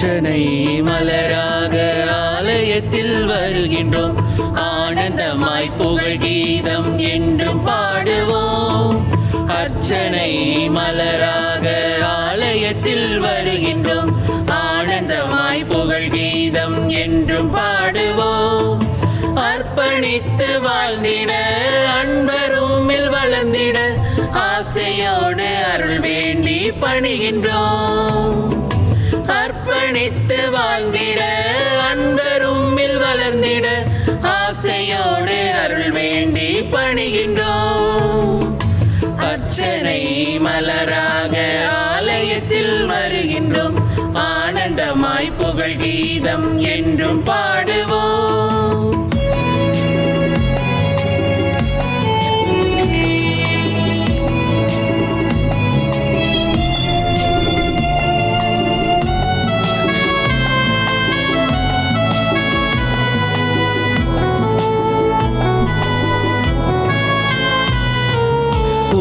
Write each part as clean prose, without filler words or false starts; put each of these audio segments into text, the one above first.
அர்ச்சனை மலராக ஆலயத்தில் வருகின்றோம். ஆனந்தமாய் புகழ் கீதம் என்றும் பாடுவோம். அர்ச்சனை மலராக ஆலயத்தில் வருகின்றோம். ஆனந்தமாய் புகழ் கீதம் என்றும் பாடுவோம். அர்ப்பணித்து வாழ்ந்திட அன்பரும் வளர்ந்திட ஆசையோடு அருள் வேண்டி பணிகின்றோம். அர்ப்பணித்து வாழ்ந்திட அன்பரும் வளர்ந்திட ஆசையோடு அருள் வேண்டி பணிகின்றோம். அர்ச்சனை மலராக ஆலயத்தில் வருகின்றோம். ஆனந்தமாய் புகழ் கீதம் என்றும் பாடுவோம்.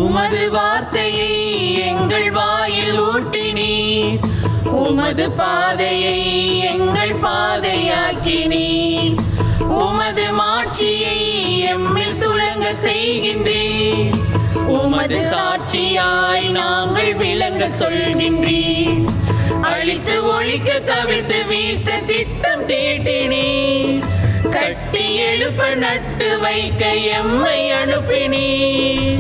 உமது வார்த்தையை எங்கள் வாயில் ஊட்டினீர். உமது பாதையை எங்கள் பாதையாக்கினீர். உமது மாட்சியை எம்மில் துலங்க செய்கின்றீர். உமது சாட்சியாய் நாங்கள் விளங்க சொல்கின்றீர். அழித்து ஒழிக்க கவிழ்த்து வீழ்த்த திட்டம் தீட்டினீர். கட்டி எழுப்ப நட்டு வைக்க எம்மை அனுப்பினீர்.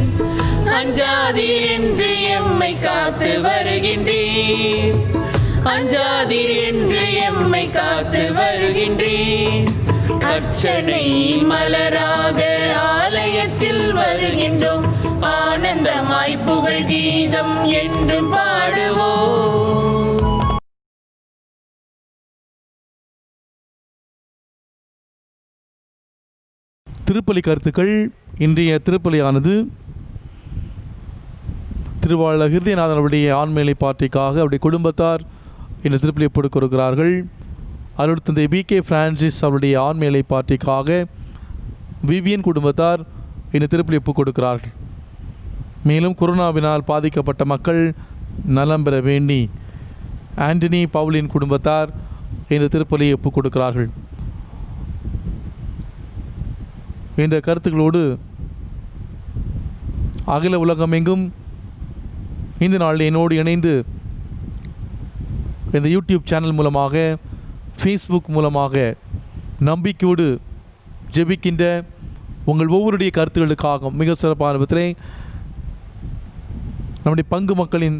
அஞ்சாதீர் என்று எம்மை காத்து வருகின்றீர். அஞ்சாதீர் என்று எம்மை காத்து வருகின்றீர். அர்ச்சனை மலராக ஆலயத்தில் வருகின்றோம். ஆனந்தமாய் புகழ் கீதம் என்றும் பாடுவோம். திருப்பலி கருத்துக்கள். இன்றைய திருப்பலியானது திருவாளர் ஹிருதயநாதன் அவருடைய ஆண்மையை பாட்டிக்காக அவருடைய குடும்பத்தார் இந்த திருப்பலியை ஒப்புக் கொடுக்கிறார்கள். அருட்தந்தை BK பிரான்சிஸ் அவருடைய ஆண்மையை பாட்டிக்காக விவியன் குடும்பத்தார் இந்த திருப்பலியை ஒப்புக் கொடுக்கிறார்கள். மேலும் கொரோனாவினால் பாதிக்கப்பட்ட மக்கள் நலம் பெற வேண்டி ஆண்டனி பவுலின் குடும்பத்தார் இந்த திருப்பலியை ஒப்புக் கொடுக்கிறார்கள். இந்த கருத்துக்களோடு அகில உலகமெங்கும் இந்த நாளில் என்னோடு இணைந்து இந்த யூடியூப் சேனல் மூலமாக, ஃபேஸ்புக் மூலமாக நம்பிக்கையோடு ஜெபிக்கின்ற உங்கள் ஒவ்வொருடைய கருத்துக்களுக்காக மிக சிறப்பான விதத்திலே நம்முடைய பங்கு மக்களின்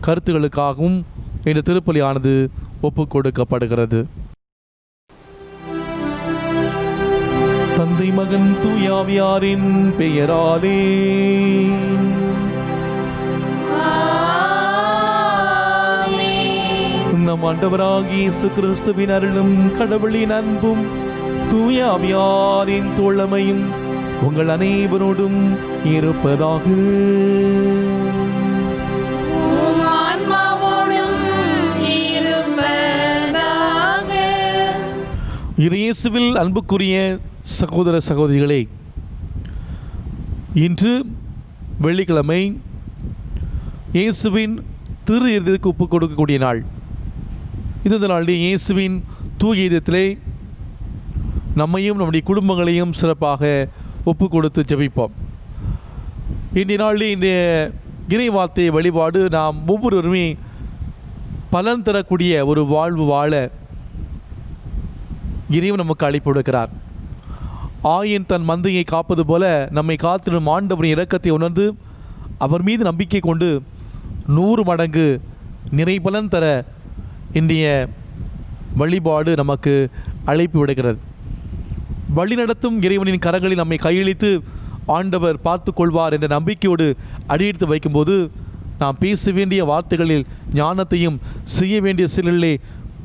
கருத்துக்களுக்காகவும் இந்த திருப்பலியானது ஒப்புக் கொடுக்கப்படுகிறது. தந்தை மகன் தூயாவியாரின் பெயராலே நம் ஆண்டவராகிய இயேசு கிறிஸ்துவின் அருளும் கடவுளின் அன்பும் தூயாவியாரின் தோழமையும் உங்கள் அனைவரோடும் இருப்பதாக. இயேசுவில் அன்புக்குரிய சகோதர சகோதரிகளே, இன்று வெள்ளிக்கிழமை இயேசுவின் திரு இதயத்துக்கு ஒப்புக் கொடுக்கக்கூடிய நாள். இந்த நாளில் இயேசுவின் தூய இதயத்திலே நம்மையும் நம்முடைய குடும்பங்களையும் சிறப்பாக ஒப்பு கொடுத்து ஜெபிப்போம். இன்றைய நாளில் இந்த இறை வார்த்தை வழிபாடு நாம் ஒவ்வொருவருமே பலன் தரக்கூடிய ஒரு வாழ்வு வாழ இறைவன் நமக்கு அழைப்பு கொடுக்கிறார். ஆயின் தன் மந்தையை காப்பது போல நம்மை காத்திடும் ஆண்டவரின் இரக்கத்தை உணர்ந்து அவர் மீது நம்பிக்கை கொண்டு 100 மடங்கு நிறை பலன் தர இன்றைய வழிபாடு நமக்கு அழைப்பு விடுகிறது. வழிநடத்தும் இறைவனின் கரங்களில் நம்மை கையளித்து ஆண்டவர் பார்த்து கொள்வார் என்ற நம்பிக்கையோடு அடியெடுத்து வைக்கும்போது நாம் பேச வேண்டிய வார்த்தைகளில் ஞானத்தையும் செய்ய வேண்டிய செயலிலே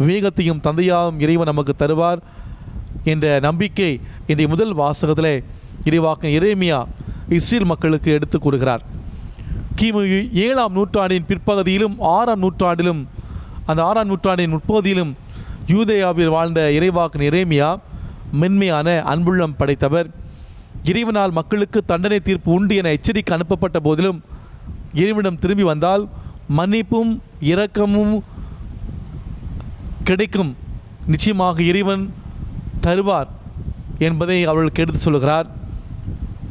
விவேகத்தையும் தந்தையாகும் இறைவன் நமக்கு தருவார் என்ற நம்பிக்கை இன்றைய முதல் வாசகத்தில் இறைவாக்கன் எரேமியா இஸ்ரேல் மக்களுக்கு எடுத்து கூறுகிறார். கிமு 7ஆம் நூற்றாண்டின் பிற்பகுதியிலும் 6ஆம் நூற்றாண்டிலும் அந்த 6ஆம் நூற்றாண்டின் முற்பகுதியிலும் யூதேயாவில் வாழ்ந்த இறைவாக்கன் எரேமியா மென்மையான அன்புள்ளம் படைத்தவர். இறைவனால் மக்களுக்கு தண்டனை தீர்ப்பு உண்டு என எச்சரிக்கை அனுப்பப்பட்ட போதிலும் இறைவனிடம் திரும்பி வந்தால் மன்னிப்பும் இரக்கமும் கிடைக்கும், நிச்சயமாக இறைவன் தருவார் என்பதை அவர்களுக்கு எடுத்து சொல்கிறார்.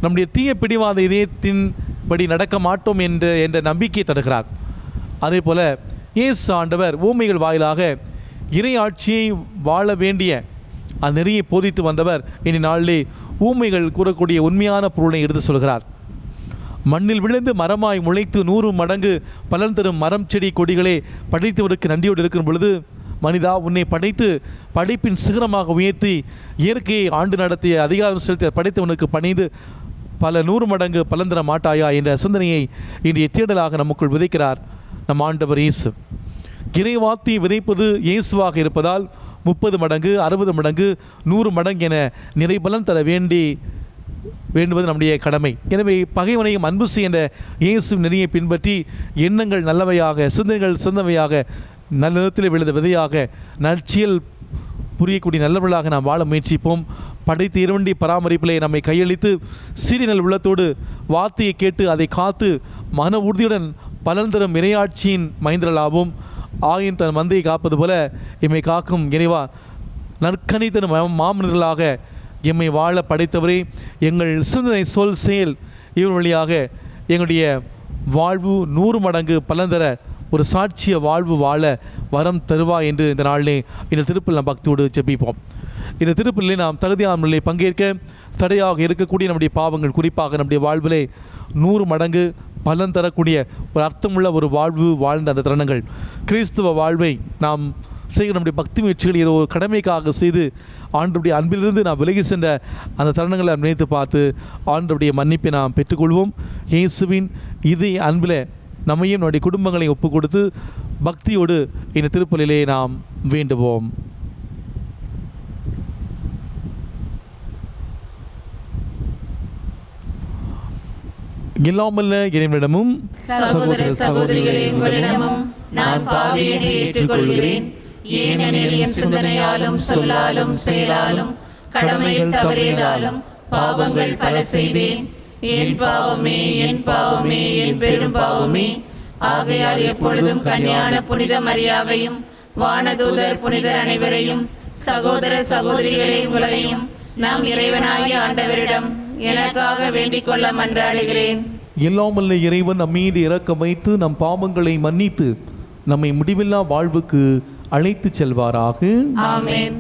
நம்முடைய தீய பிடிவாத இதயத்தின்படி நடக்க மாட்டோம் என்ற நம்பிக்கையை தருகிறார். அதே போல் இயேசு ஆண்டவர் ஊமைகள் வாயிலாக இறை ஆட்சியை வாழ வேண்டிய அந்த நெறியை போதித்து வந்தவர் இனி நாளிலே ஊமைகள் கூறக்கூடிய உண்மையான பொருளை எடுத்து சொல்கிறார். மண்ணில் விழுந்து மரமாய் முளைத்து 100 மடங்கு பலன் தரும் மரம் செடி கொடிகளே படைத்தவருக்கு நன்றியோடு இருக்கும் பொழுது, மனிதா உன்னை படைத்து படைப்பின் சிகரமாக உயர்த்தி இயற்கையை ஆண்டு நடத்திய அதிகாரம் செலுத்திய படைத்தவனுக்கு பணிந்து பல 100 மடங்கு பலன் தர மாட்டாயா என்ற சிந்தனையை இன்றைய தேடலாக நமக்குள் விதைக்கிறார் நம் ஆண்டவர் இயேசு. இறைவார்த்தை விதைப்பது இயேசுவாக இருப்பதால் 30 மடங்கு 60 மடங்கு 100 மடங்கு என நிறைபலன் தர வேண்டுவது நம்முடைய கடமை. எனவே பகைவனையும் அன்பு செய்கின்ற இயேசு நெறியை பின்பற்றி எண்ணங்கள் நல்லவையாக, சிந்தனைகள் சிறந்தவையாக, நல்ல நிலத்தில் விழுந்த விதையாக, நற்செயல் புரியக்கூடிய நல்லவர்களாக நாம் வாழ முயற்சிப்போம். படைத்து இரண்டி பராமரிப்பிலே நம்மை கையளித்து சிறிய நல் உள்ளத்தோடு வார்த்தையை கேட்டு அதை காத்து மன உறுதியுடன் பலன் தரும் இறையாட்சியின் மைந்தர்களாகவும் ஆயின் தன் மந்தையை காப்பது போல எம்மை காக்கும் இறைவா, நற்கனி தரும் மாமனிதர்களாக எம்மை வாழ படைத்தவரே, எங்கள் சிந்தனை சொல் செயல் இவன் வழியாக எங்களுடைய வாழ்வு 100 மடங்கு பலன் தர ஒரு சாட்சிய வாழ்வு வாழ வரம் தருவா என்று இந்த நாளிலே இந்த திருப்பல் நாம் பக்தியோடு ஜெபிப்போம். இந்த திருப்பலிலே நாம் தகுதியான முறையில் பங்கேற்க தடையாக இருக்கக்கூடிய நம்முடைய பாவங்கள், குறிப்பாக நம்முடைய வாழ்விலே 100 மடங்கு பலன் தரக்கூடிய ஒரு அர்த்தமுள்ள ஒரு வாழ்வு வாழ்ந்த அந்த தருணங்கள், கிறிஸ்துவ வாழ்வை நாம் செய்கிற நம்முடைய பக்தி முயற்சிகள் ஏதோ ஒரு கடமைக்காக செய்து ஆண்டவருடைய அன்பிலிருந்து நாம் விலகி சென்ற அந்த தருணங்களை நாம் நினைத்து பார்த்து ஆண்டவருடைய மன்னிப்பை நாம் பெற்றுக்கொள்வோம். இயேசுவின் இது அன்பில் நம்மையும் நம்முடைய குடும்பங்களையும் ஒப்பு கொடுத்து பக்தியோடு இந்த திருப்பலிலே நாம் வேண்டுவோம். எல்லாமல்ல இறைவனிடமும் சகோதர சகோதரிகளே உங்களிடமும் நான் பாவியை ஏற்றுக்கொள்கிறேன். ஏனெனில் என் சிந்தனையாலும் சொல்லாலும் செயலாலும் கடமையில் தவறியதாலும் பாவங்கள் பல செய்தேன். என் பாவமே என் பாவமே என் பெரும் பாவமே. ஆகையால் எப்பொழுதும் கன்னியான புனித மரியாவையும் வானதூதர் புனிதர் அனைவரையும் சகோதர சகோதரிகளே உங்களையும் நாம் இறைவனாகிய ஆண்டவரிடம் எனக்காக வேண்டிக் கொள்ள மன்றாடுகிறேன். எல்லாமல்ல இறைவன் நம்மீது இரக்கம் வைத்து நம் பாவங்களை மன்னித்து நம்மை முடிவில்லா வாழ்வுக்கு அழைத்து செல்வாராக. ஆமென்.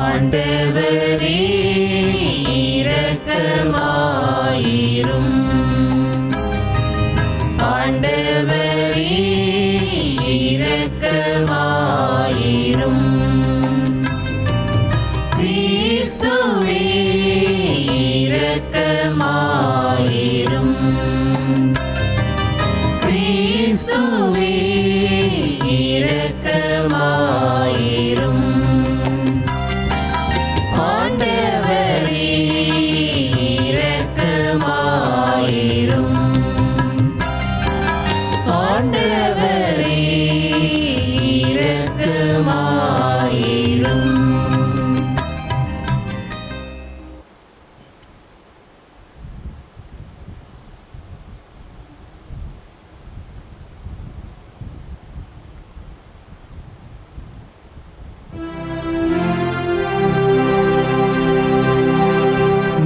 ஆண்டவரே இரக்கமாயிரும். ஆண்டவரே இரக்கமாயிரும். கிறிஸ்துவே இரக்கமாயிரும். கிறிஸ்துவே இரக்கமாயிரும். ஆண்டவரே இரக்கமாயிரும். ஆண்டவரே இரக்கமாயிரும்.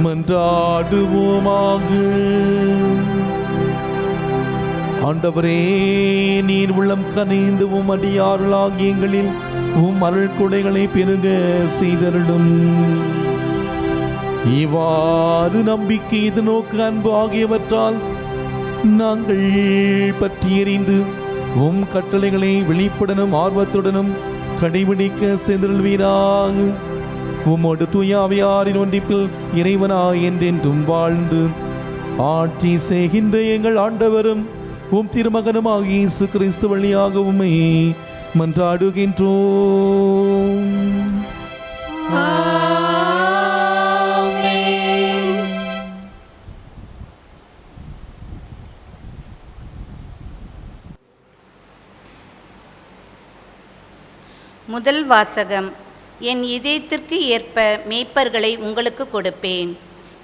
மன்றாடுவோமாக. ஆண்டவரே, நீர் உள்ளம் கனிந்து அடியார்களாகிய எங்களில் அருள் கொடைகளை பெருக செய்தருளும். இவ்வாறு நம்பிக்கை, இது நோக்கு, அன்பு ஆகியவற்றால் நாங்கள் பற்றி எறிந்து கட்டளைகளை வெளிப்படனும் ஆர்வத்துடனும் கடைபிடிக்க செய்தருள்வீராக. உம்மோடு தூய ஆவியாரின் ஒன்றிப்பில் இறைவனாய் என்றென்றும் வாழ்ந்து ஆட்சி செய்கின்ற எங்கள் ஆண்டவரும் திருமகனுமாக இயேசு கிறிஸ்து வழியாக உம்மை மன்றாடுகின்றோம். முதல் வாசகம். என் இதயத்திற்கு ஏற்ப மேய்ப்பர்களை உங்களுக்கு கொடுப்பேன்.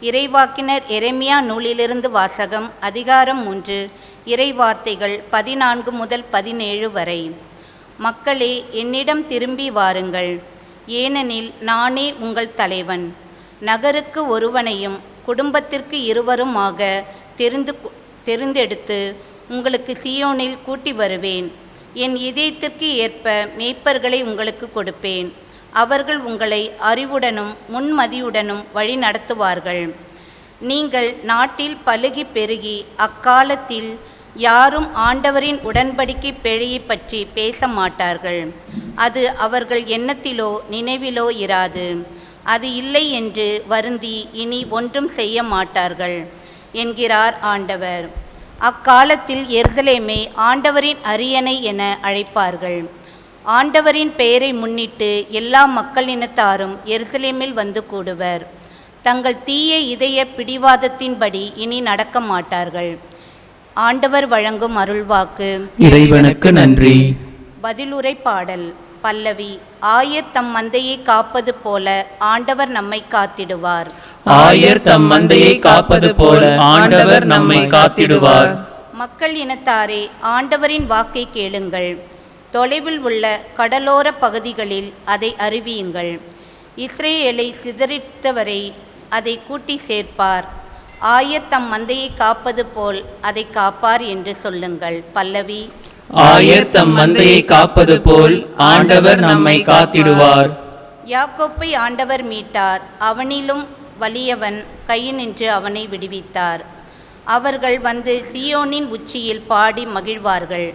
இறைவாக்கினர் எரேமியா நூலிலிருந்து வாசகம். அதிகாரம் 3. இறைவார்த்தைகள் 14 முதல் 17 வரை. மக்களே, என்னிடம் திரும்பி வாருங்கள், ஏனெனில் நானே உங்கள் தலைவன். நகருக்கு ஒருவனையும் குடும்பத்திற்கு இருவருமாக தெரிந்தெடுத்து உங்களுக்கு சீயோனில் கூட்டி வருவேன். என் இதயத்திற்கு ஏற்ப மேய்ப்பர்களை உங்களுக்கு கொடுப்பேன். அவர்கள் உங்களை அறிவுடனும் முன்மதியுடனும் வழி நடத்துவார்கள். நீங்கள் நாட்டில் பலுகி பெருகி அக்காலத்தில் யாரும் ஆண்டவரின் உடன்படிக்கை பிழையை பற்றி பேச மாட்டார்கள். அது அவர்கள் எண்ணத்திலோ நினைவிலோ இராது. அது இல்லை என்று வருந்தி இனி ஒன்றும் செய்ய மாட்டார்கள் என்கிறார் ஆண்டவர். அக்காலத்தில் எருசலேமை ஆண்டவரின் அரியணை என அழைப்பார்கள். ஆண்டவரின் பெயரை முன்னிட்டு எல்லா மக்களினத்தாரும் எருசலேமில் வந்து கூடுவர். தங்கள் தீய இதய பிடிவாதத்தின்படி இனி நடக்க மாட்டார்கள். ஆண்டவர் வழங்கும் அருள்வாக்கு. இறைவனுக்கு நன்றி. பதிலுரை பாடல். பல்லவி. ஆயர் தம் மந்தையை காப்பது போல ஆண்டவர் நம்மை காத்திடுவார். ஆயர் தம் மந்தையை காப்பது போல ஆண்டவர் நம்மை காத்திடுவார். மக்கள் இனத்தாரே, ஆண்டவரின் வாக்கை கேளுங்கள். தொலைவில் உள்ள கடலோர பகுதிகளில் அதை அறிவியுங்கள். இஸ்ரேலை சிதறித்தவரை அதை கூட்டி சேர்ப்பார். ஆயர் தம் மந்தையை காப்பது போல் அதை காப்பார் என்று சொல்லுங்கள். பல்லவி. ஆயர் தம் மந்தையை காப்பது போல் ஆண்டவர் நம்மை காத்திடுவார். யாக்கோப்பை ஆண்டவர் மீட்டார், அவனிலும் வலியவன் கையினின்று அவனை விடுவித்தார். அவர்கள் வந்து சீயோனின் உச்சியில் பாடி மகிழ்வார்கள்.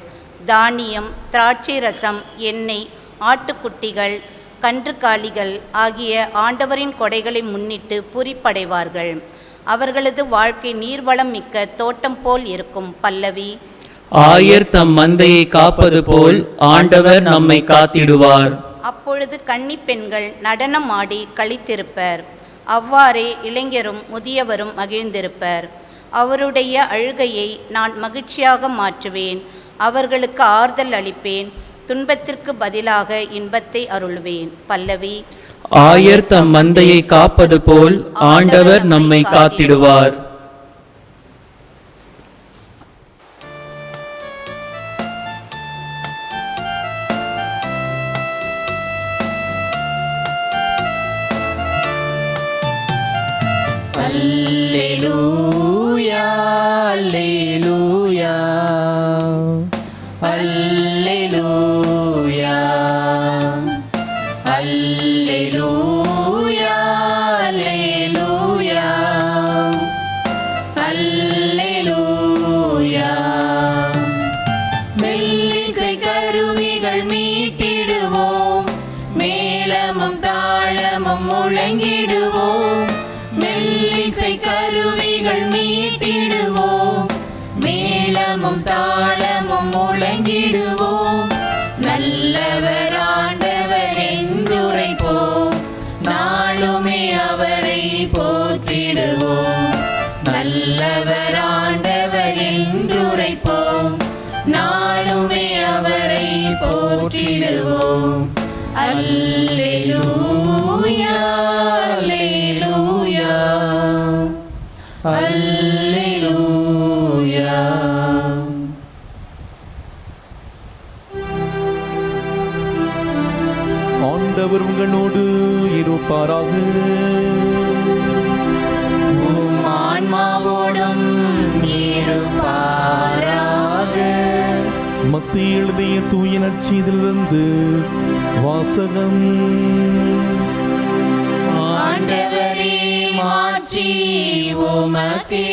தானியம், திராட்சை ரசம், எண்ணெய், ஆட்டுக்குட்டிகள், கன்றுக்காலிகள் ஆகிய ஆண்டவரின் கொடைகளை முன்னிட்டு பூரிப்படைவார்கள். அவர்களது வாழ்க்கை நீர்வளம் மிக்க தோட்டம் போல் இருக்கும். பல்லவி. ஆயர் தம் மந்தையை காப்பது போல் ஆண்டவர் நம்மை காத்திடுவார். அப்பொழுது கன்னி பெண்கள் நடனம் ஆடி களித்திருப்பர். அவ்வாறே இளைஞரும் முதியவரும் மகிழ்ந்திருப்பர். அவருடைய அழுகையை நான் மகிழ்ச்சியாக மாற்றுவேன். அவர்களுக்கு ஆறுதல் அளிப்பேன். துன்பத்திற்கு பதிலாக இன்பத்தை அருள்வேன். பல்லவி. ஆயர் தம் மந்தையை காப்பது போல் ஆண்டவர் நம்மை காத்திடுவார். அல்லேலூயா, அல்லேலூயா, அல்லேலூயா, அல்லேலூயா, அல்லேலூயா, அல்லேலூயா. மெல்லிசை கருவிகள் மீட்டிடுவோம், மேளமும் தாளமும் முழங்கிடுவோம். மெல்லிசை கருவிகள் மீட்டிடுவோம், மேளமும் தாளமும் முழங்கிடுவோம். நல்லவர் ஆண்டவர் என்றுரைப்போம், நாளுமே அவரை போற்றிடுவோம். நல்லவர் ஆண்டவர் என்றுரைப்போம், நாளுமே அவரை போற்றிடுவோம். அல்லேலூயா, அல்லேலூயா, அல்லேலூயா. ஆண்டவர் உங்களோடு இருப்பாராக. உம் ஆன்மாவோடும் இருப்பாராக. மத்திய எழுதிய தூய நற்செய்தியிலிருந்து வாசகம். ஆண்டவரே, மாட்சி உமக்கே.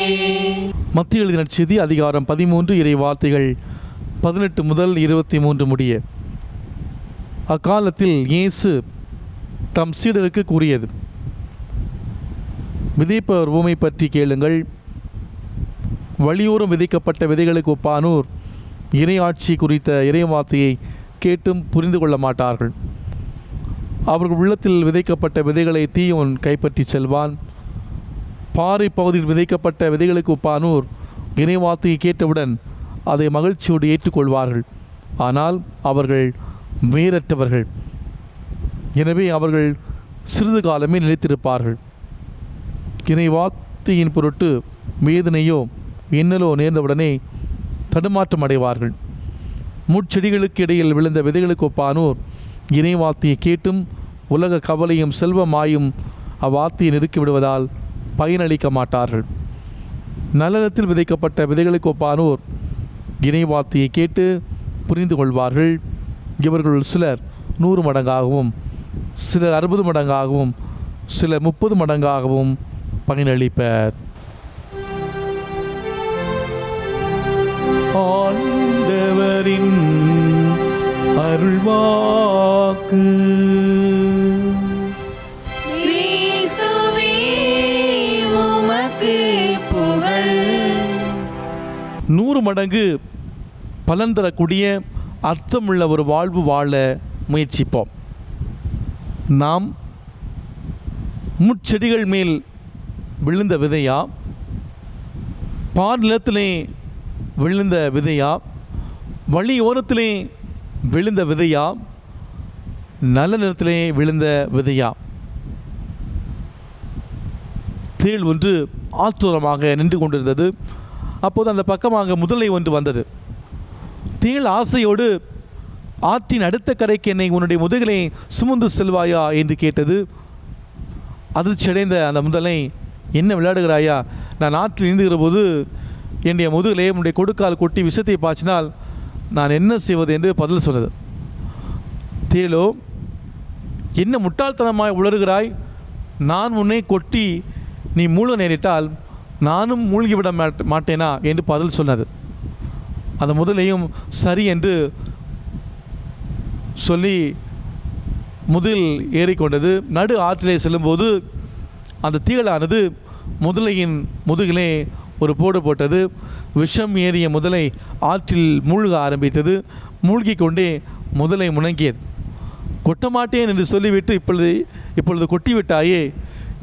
மத்திய எழுதிய நற்செய்தி அதிகாரம் 13 இறை வார்த்தைகள் 18 முதல் 23 முடிய. அக்காலத்தில் இயேசு தம் சீடருக்கு கூறியது: விதைப்பவர் உவமை பற்றி கேளுங்கள். வழியோரம் விதைக்கப்பட்ட விதைகளுக்கு ஒப்பானோர் இறையாட்சி குறித்த இறைவார்த்தையை கேட்டும் புரிந்து கொள்ள மாட்டார்கள். அவர்கள் உள்ளத்தில் விதைக்கப்பட்ட விதைகளை தீயோன் கைப்பற்றி செல்வான். பாறை பகுதியில் விதைக்கப்பட்ட விதைகளுக்கு ஒப்பானோர் இறைவார்த்தையை கேட்டவுடன் அதை மகிழ்ச்சியோடு ஏற்றுக்கொள்வார்கள். ஆனால் அவர்கள் வேரற்றவர்கள். எனவே அவர்கள் சிறிது காலமே நிலைத்திருப்பார்கள். இறைவார்த்தையின் பொருட்டு வேதனையோ இன்னலோ நேர்ந்தவுடனே தடுமாற்றம் அடைவார்கள். முட்செடிகளுக்கு இடையில் விழுந்த விதைகளுக்கு ஒப்பானோர் இறைவார்த்தையை கேட்டும் உலக கவலையும் செல்வமாயும் அவ்வார்த்தையை நெருக்கி விடுவதால் பயனளிக்க மாட்டார்கள். நல்லறத்தில் விதைக்கப்பட்ட விதைகளுக்கு ஒப்பானோர் இறைவார்த்தையை கேட்டு புரிந்து கொள்வார்கள். இவர்கள் சிலர் 100 மடங்காகவும், சிலர் 60 மடங்காகவும், சிலர் 30 மடங்காகவும் பயனளிப்பர். ஆண்டவரின் அருள்வாக்கு. கிறிஸ்துவே உமக்கு புகழ். 100 மடங்கு பலன் தரக்கூடிய அர்த்தமுள்ள ஒரு வாழ்வு வாழ முயற்சிப்போம். நாம் முட்செடிகள் மேல் விழுந்த விதையா, பார் நிலத்திலே விழுந்த விதையா, வழியோரத்திலே விழுந்த விதையா, நல்ல நிலத்திலே விழுந்த விதையா? தேள் ஒன்று ஆற்றோரமாக நின்று கொண்டிருந்தது. அப்போது அந்த பக்கமாக முதலை ஒன்று வந்தது. தேள் ஆசையோடு, ஆற்றின் அடுத்த கரைக்கு என்னை உன்னுடைய முதுகிலே சுமந்து செல்வாயா என்று கேட்டது. அதிர்ச்சியடைந்த அந்த முதலை, என்ன விளையாடுகிறாயா? நான் ஆற்றில் நீந்துகிற போது என்னுடைய முதுகிலே உன்னுடைய கொடுக்கால் கொட்டி விஷத்தை பாய்ச்சினால் நான் என்ன செய்வது என்று பதில் சொன்னது. தேளோ, என்ன முட்டாள்தனமாய் உளறுகிறாய்? நான் உன்னை கொட்டி நீ மூழ்க நேரிட்டால் நானும் மூழ்கிவிட மாட்டேனா என்று பதில் சொன்னது. அந்த முதலையும் சரி என்று சொல்லி முதல் ஏறிக்கொண்டது. நடு ஆற்றிலே செல்லும்போது அந்த தீகளானது முதலையின் முதுகிலே ஒரு போடு போட்டது. விஷம் ஏறிய முதலை ஆற்றில் மூழ்க ஆரம்பித்தது. மூழ்கி கொண்டே முதலை முணங்கியது. கொட்டமாட்டேன் என்று சொல்லிவிட்டு இப்பொழுது கொட்டிவிட்டாயே,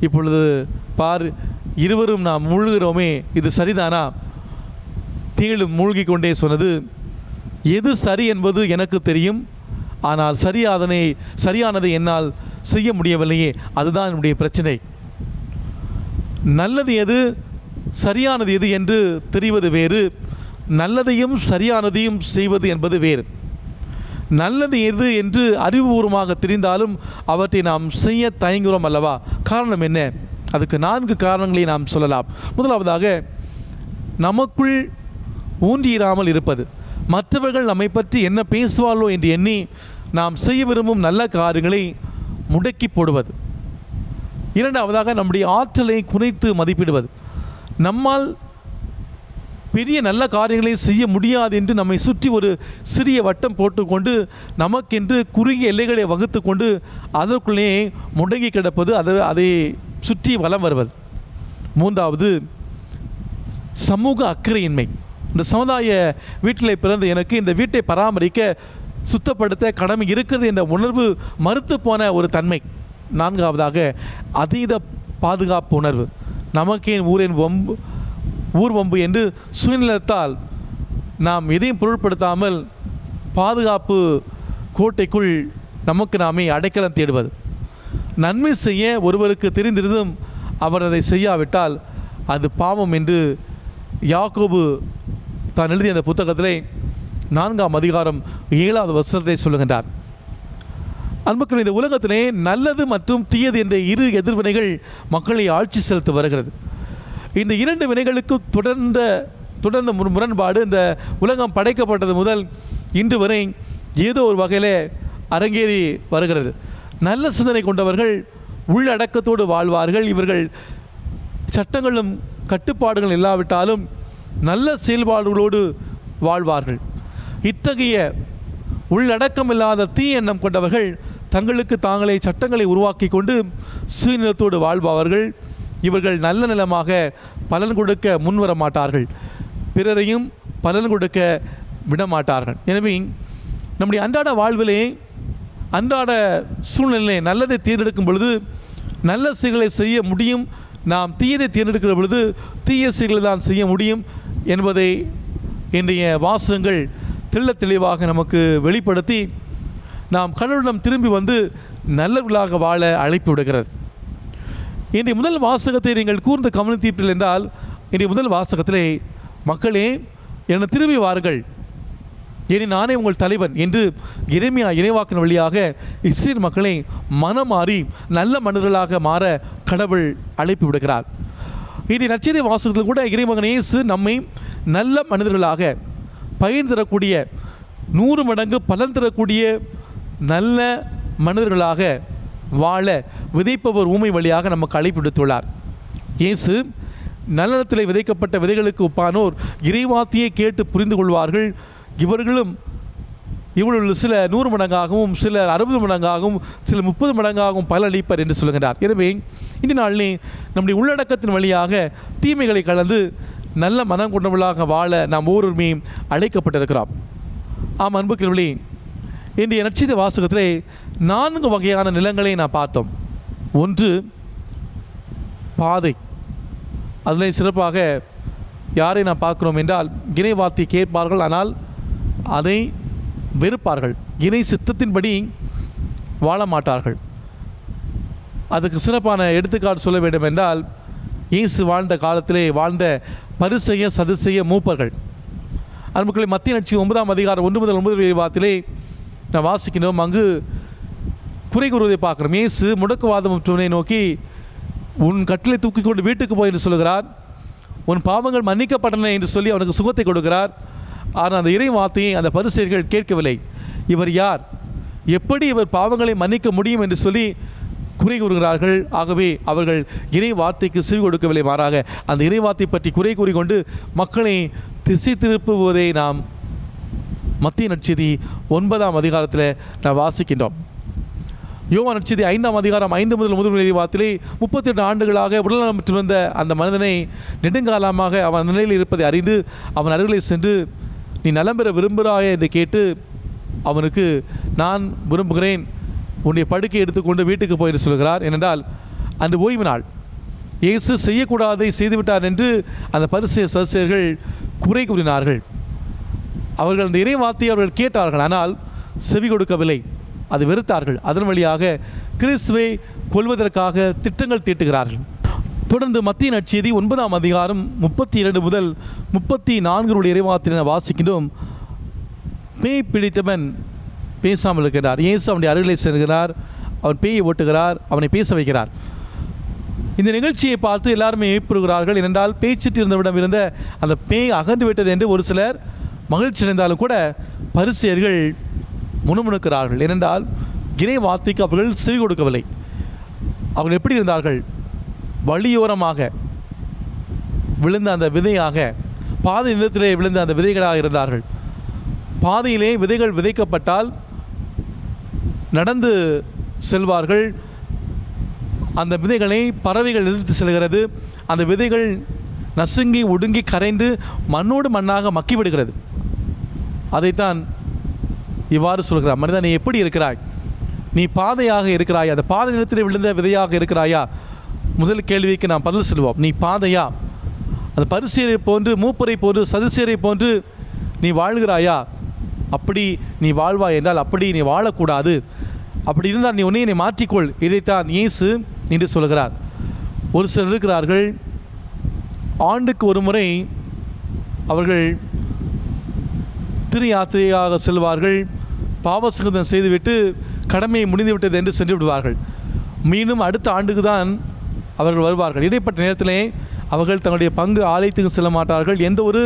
இப்பொழுது பார், இருவரும் நாம் மூழ்கிறோமே, இது சரிதானா? தீளும் மூழ்கி கொண்டே சொன்னது, எது சரி என்பது எனக்கு தெரியும், ஆனால் சரியானதை என்னால் செய்ய முடியவில்லையே, அதுதான் என்னுடைய பிரச்சனை. நல்லது எது, சரியானது எது என்று தெரிவது வேறு, நல்லதையும் சரியானதையும் செய்வது என்பது வேறு. நல்லது எது என்று அறிவுபூர்வமாக தெரிந்தாலும் அவற்றை நாம் செய்ய தயங்குகிறோம் அல்லவா? காரணம் என்ன? அதுக்கு 4 காரணங்களை நாம் சொல்லலாம். முதலாவதாக, நமக்குள் ஊன்றியிராமல் இருப்பது. மற்றவர்கள் நம்மை பற்றி என்ன பேசுவார்களோ என்று எண்ணி நாம் செய்ய விரும்பும் நல்ல காரியங்களை முடக்கி போடுவது. இரண்டாவதாக, நம்முடைய ஆற்றலை குறைத்து மதிப்பிடுவது. நம்மால் பெரிய நல்ல காரியங்களை செய்ய முடியாது என்று நம்மை சுற்றி ஒரு சிறிய வட்டம் போட்டுக்கொண்டு நமக்கென்று குறுகிய எல்லைகளை வகுத்து கொண்டு அதற்குள்ளே முடங்கி கிடப்பது, அதை சுற்றி வலம் வருவது. மூன்றாவது, சமூக அக்கறையின்மை. இந்த சமுதாய வீட்டில் பிறந்த எனக்கு இந்த வீட்டை பராமரிக்க, சுத்தப்படுத்த கடமை இருக்கிறது என்ற உணர்வு மறுத்து போன ஒரு தன்மை. நான்காவதாக, அதீத பாதுகாப்பு உணர்வு. நமக்கேன் ஊர் வம்பு என்று சுயநலத்தால் நாம் எதையும் பொருட்படுத்தாமல் பாதுகாப்பு கோட்டைக்குள் நமக்கு நாமே அடைக்கலம் தேடுவது. நன்மை செய்ய ஒருவருக்கு தெரிந்திருந்தும் அவர் அதை செய்யாவிட்டால் அது பாவம் என்று யாக்கோபு தான் எழுதிய அந்த புத்தகத்திலே 4ஆம் அதிகாரம் 7வது வசனத்தை சொல்லுகின்றார். அன்புக்கள், இந்த உலகத்திலே நல்லது மற்றும் தீயது என்ற 2 எதிர்வினைகள் மக்களை ஆட்சி செலுத்த வருகிறது. இந்த 2 வினைகளுக்கு தொடர்ந்த முரண்பாடு இந்த உலகம் படைக்கப்பட்டது முதல் இன்று வரை ஏதோ ஒரு வகையில் அரங்கேறி வருகிறது. நல்ல சிந்தனை கொண்டவர்கள் உள்ளடக்கத்தோடு வாழ்வார்கள். இவர்கள் சட்டங்களும் கட்டுப்பாடுகள் இல்லாவிட்டாலும் நல்ல செயல்பாடுகளோடு வாழ்வார்கள். இத்தகைய உள்ளடக்கம் இல்லாத தீ எண்ணம் கொண்டவர்கள் தங்களுக்கு தாங்களே சட்டங்களை உருவாக்கி கொண்டு சுயநலத்தோடு வாழ்பவர்கள். இவர்கள் நல்ல நிலமாக பலன் கொடுக்க முன்வர மாட்டார்கள், பிறரையும் பலன் கொடுக்க விடமாட்டார்கள். எனவே நம்முடைய அன்றாட வாழ்விலே, அன்றாட சூழ்நிலையிலே நல்லதை தேர்ந்தெடுக்கும் பொழுது நல்ல செயல்களை செய்ய முடியும். நாம் தீயதை தேர்ந்தெடுக்கிற பொழுது தீய செயல்களை தான் செய்ய முடியும் என்பதை இன்றைய வாசகங்கள் தெள்ளத் தெளிவாக நமக்கு வெளிப்படுத்தி நாம் கடவுளிடம் திரும்பி வந்து நல்லவர்களாக வாழ அழைப்பு விடுகிறது. இன்றைய முதல் வாசகத்தை நீங்கள் கூர்ந்து கவனித்தீர்கள் என்றால், இன்றைய முதல் வாசகத்திலே மக்களே என்னை திரும்பி வாருங்கள், இனி நானே உங்கள் தலைவன் என்று எரேமியா இறைவாக்கின் வழியாக இஸ்ரேல் மக்களை மனம் மாறி நல்ல மனிதர்களாக மாற கடவுள் அழைப்பு விடுகிறார். இன்றைய நற்செய்தி வாசகத்தில் கூட இறைமகன் இயேசு நம்மை நல்ல மனிதர்களாக பயன் தரக்கூடிய 100 மடங்கு பலன் தரக்கூடிய நல்ல மனிதர்களாக வாழ விதைப்பவர் ஊமை வழியாக நமக்கு அழைப்பு விடுத்துள்ளார். இயேசு நல்லறத்தில் விதைக்கப்பட்ட விதைகளுக்கு ஒப்பானோர் இறைவார்த்தையை கேட்டு புரிந்து கொள்வார்கள், இவர்களும் இவர்கள் சில 100 மடங்காகவும் சிலர் 60 மடங்காகவும் சில 30 மடங்காகவும் பலனளிப்பர் என்று சொல்கிறார். எனவே இந்த நாளிலே நம்முடைய உள்ளடக்கத்தின் வழியாக தீமைகளை கலந்து நல்ல மனம் கொண்டவர்களாக வாழ நாம் ஒவ்வொருமே அழைக்கப்பட்டிருக்கிறோம். ஆம் அன்புக்குரியவர்களே, இன்றைய நற்செய்தி வாசகத்திலே 4 வகையான நிலங்களை நாம் பார்த்தோம். ஒன்று பாதை. அதில் சிறப்பாக யாரை நாம் பார்க்கிறோம் என்றால், இறை வார்த்தையை கேட்பார்கள், ஆனால் அதை வெறுப்பார்கள், இறை சித்தத்தின்படி வாழ மாட்டார்கள். அதுக்கு சிறப்பான எடுத்துக்காட்டு சொல்ல வேண்டும் என்றால், இயேசு வாழ்ந்த காலத்திலே வாழ்ந்த பரிசேய சதுசேய மூப்பர்கள். அன்புக்களை மத்திய நற்செய்தி 9ஆம் அதிகாரம் 1 முதல் 9 வாரத்திலே நான் வாசிக்கிறோம். அங்கு குறை கூறுவதை பார்க்குறோம். இயேசு முடக்குவாதமுற்றவனை நோக்கி, உன் கட்டிலை தூக்கி கொண்டு வீட்டுக்கு போய் என்று சொல்கிறார். உன் பாவங்கள் மன்னிக்கப்பட்டன என்று சொல்லி அவனுக்கு சுகத்தை கொடுக்கிறார். ஆனால் அந்த இறை வார்த்தையை அந்த பரிசேயர்கள் கேட்கவில்லை. இவர் யார், எப்படி இவர் பாவங்களை மன்னிக்க முடியும் என்று சொல்லி குறை கூறுகிறார்கள். ஆகவே அவர்கள் இறை வார்த்தைக்கு செவி கொடுக்கவில்லை, மாறாக அந்த இறை வார்த்தை பற்றி குறை கூறிக்கொண்டு மக்களை திசை திருப்புவதை நாம் மத்திய நற்செய்தி 9ஆம் அதிகாரத்தில் நாம் வாசிக்கின்றோம். யோவான் நற்செய்தி 5ஆம் அதிகாரம் 5 முதல் 9 வாரத்திலே 38 ஆண்டுகளாக உடல்நலம் பெற்று வந்த அந்த மனிதனை நெடுங்காலமாக அவன் நிலையில் இருப்பதை அறிந்து அவன் அருகிலே சென்று, நீ நலம் பெற விரும்புகிறாயே என்று கேட்டு அவனுக்கு, நான் விரும்புகிறேன், உன்னுடைய படுக்கை எடுத்துக்கொண்டு வீட்டுக்கு போய் சொல்கிறார். ஏனென்றால் அன்று ஓய்வு நாள், இயேசு செய்யக்கூடாதை செய்துவிட்டார் என்று அந்த பரிசேய சதுசேயர்கள் குறை கூறினார்கள். அவர்கள் அந்த இறை வார்த்தையை அவர்கள் கேட்டார்கள், ஆனால் செவி கொடுக்கவில்லை, அதை வெறுத்தார்கள். அதன் வழியாக கிறிஸ்துவை கொல்வதற்காக திட்டங்கள் தீட்டுகிறார்கள். தொடர்ந்து மத்திய நற்செய்தி 9ஆம் அதிகாரம் 32 முதல் 34 இறைவார்த்தையை வாசிக்கின்றோம். பேய் பிடித்தவன் பேசாமல் இருக்கிறார். இயேசு அவனுடைய அருகிலே செல்கிறார், அவன் பேயை ஓட்டுகிறார், அவனை பேச வைக்கிறார். இந்த நிகழ்ச்சியை பார்த்து எல்லாருமே ஏற்படுகிறார்கள். ஏனென்றால் பேச்சிட்டு இருந்தவிடம் இருந்த அந்த பேய் அகன்று விட்டது என்று ஒரு சிலர் மகிழ்ச்சி அடைந்தாலும் கூட பரிசேயர்கள் முணுமுணுக்கிறார்கள். ஏனென்றால் இறை வார்த்தைக்கு அவர்கள் செவி கொடுக்கவில்லை. அவர்கள் எப்படி இருந்தார்கள்? வழியோரமாக விழுந்த அந்த விதையாக, பாதை நிலத்திலே விழுந்த அந்த விதைகளாக இருந்தார்கள். பாதையிலே விதைகள் விதைக்கப்பட்டால் நடந்து செல்வார்கள். அந்த விதைகளை பறவைகள் இழுத்து செல்கிறது. அந்த விதைகள் நசுங்கி ஒடுங்கி கரைந்து மண்ணோடு மண்ணாக மக்கிவிடுகிறது. அதைத்தான் இவ்வாறு சொல்கிறார், மனிதன் நீ எப்படி இருக்கிறாய்? நீ பாதையாக இருக்கிறாயா? அந்த பாதை நிலத்தில் விழுந்த விதையாக இருக்கிறாயா? முதல் கேள்விக்கு நாம் பதில் சொல்வோம். நீ பாதையா? அந்த பரிசேயரை போன்று, மூப்பரை போன்று, சதுசேயரை போன்று நீ வாழ்கிறாயா? அப்படி நீ வாழ்வாய் என்றால் அப்படி நீ வாழக்கூடாது. அப்படி இருந்தால் நீ உன்னை மாற்றிக்கொள். இதைத்தான் இயேசு என்று சொல்கிறார். ஒரு சிலர் இருக்கிறார்கள், ஆண்டுக்கு ஒரு முறை அவர்கள் திரு யாத்திரையாக செல்வார்கள். பாவசங்கதம் செய்துவிட்டு கடமையை முடிந்துவிட்டது என்று சென்று விடுவார்கள். மீண்டும் அடுத்த ஆண்டுக்கு தான் அவர்கள் வருவார்கள். இடைப்பட்ட நேரத்திலே அவர்கள் தங்களுடைய பங்கு ஆலயத்துக்கு செல்ல மாட்டார்கள். எந்த ஒரு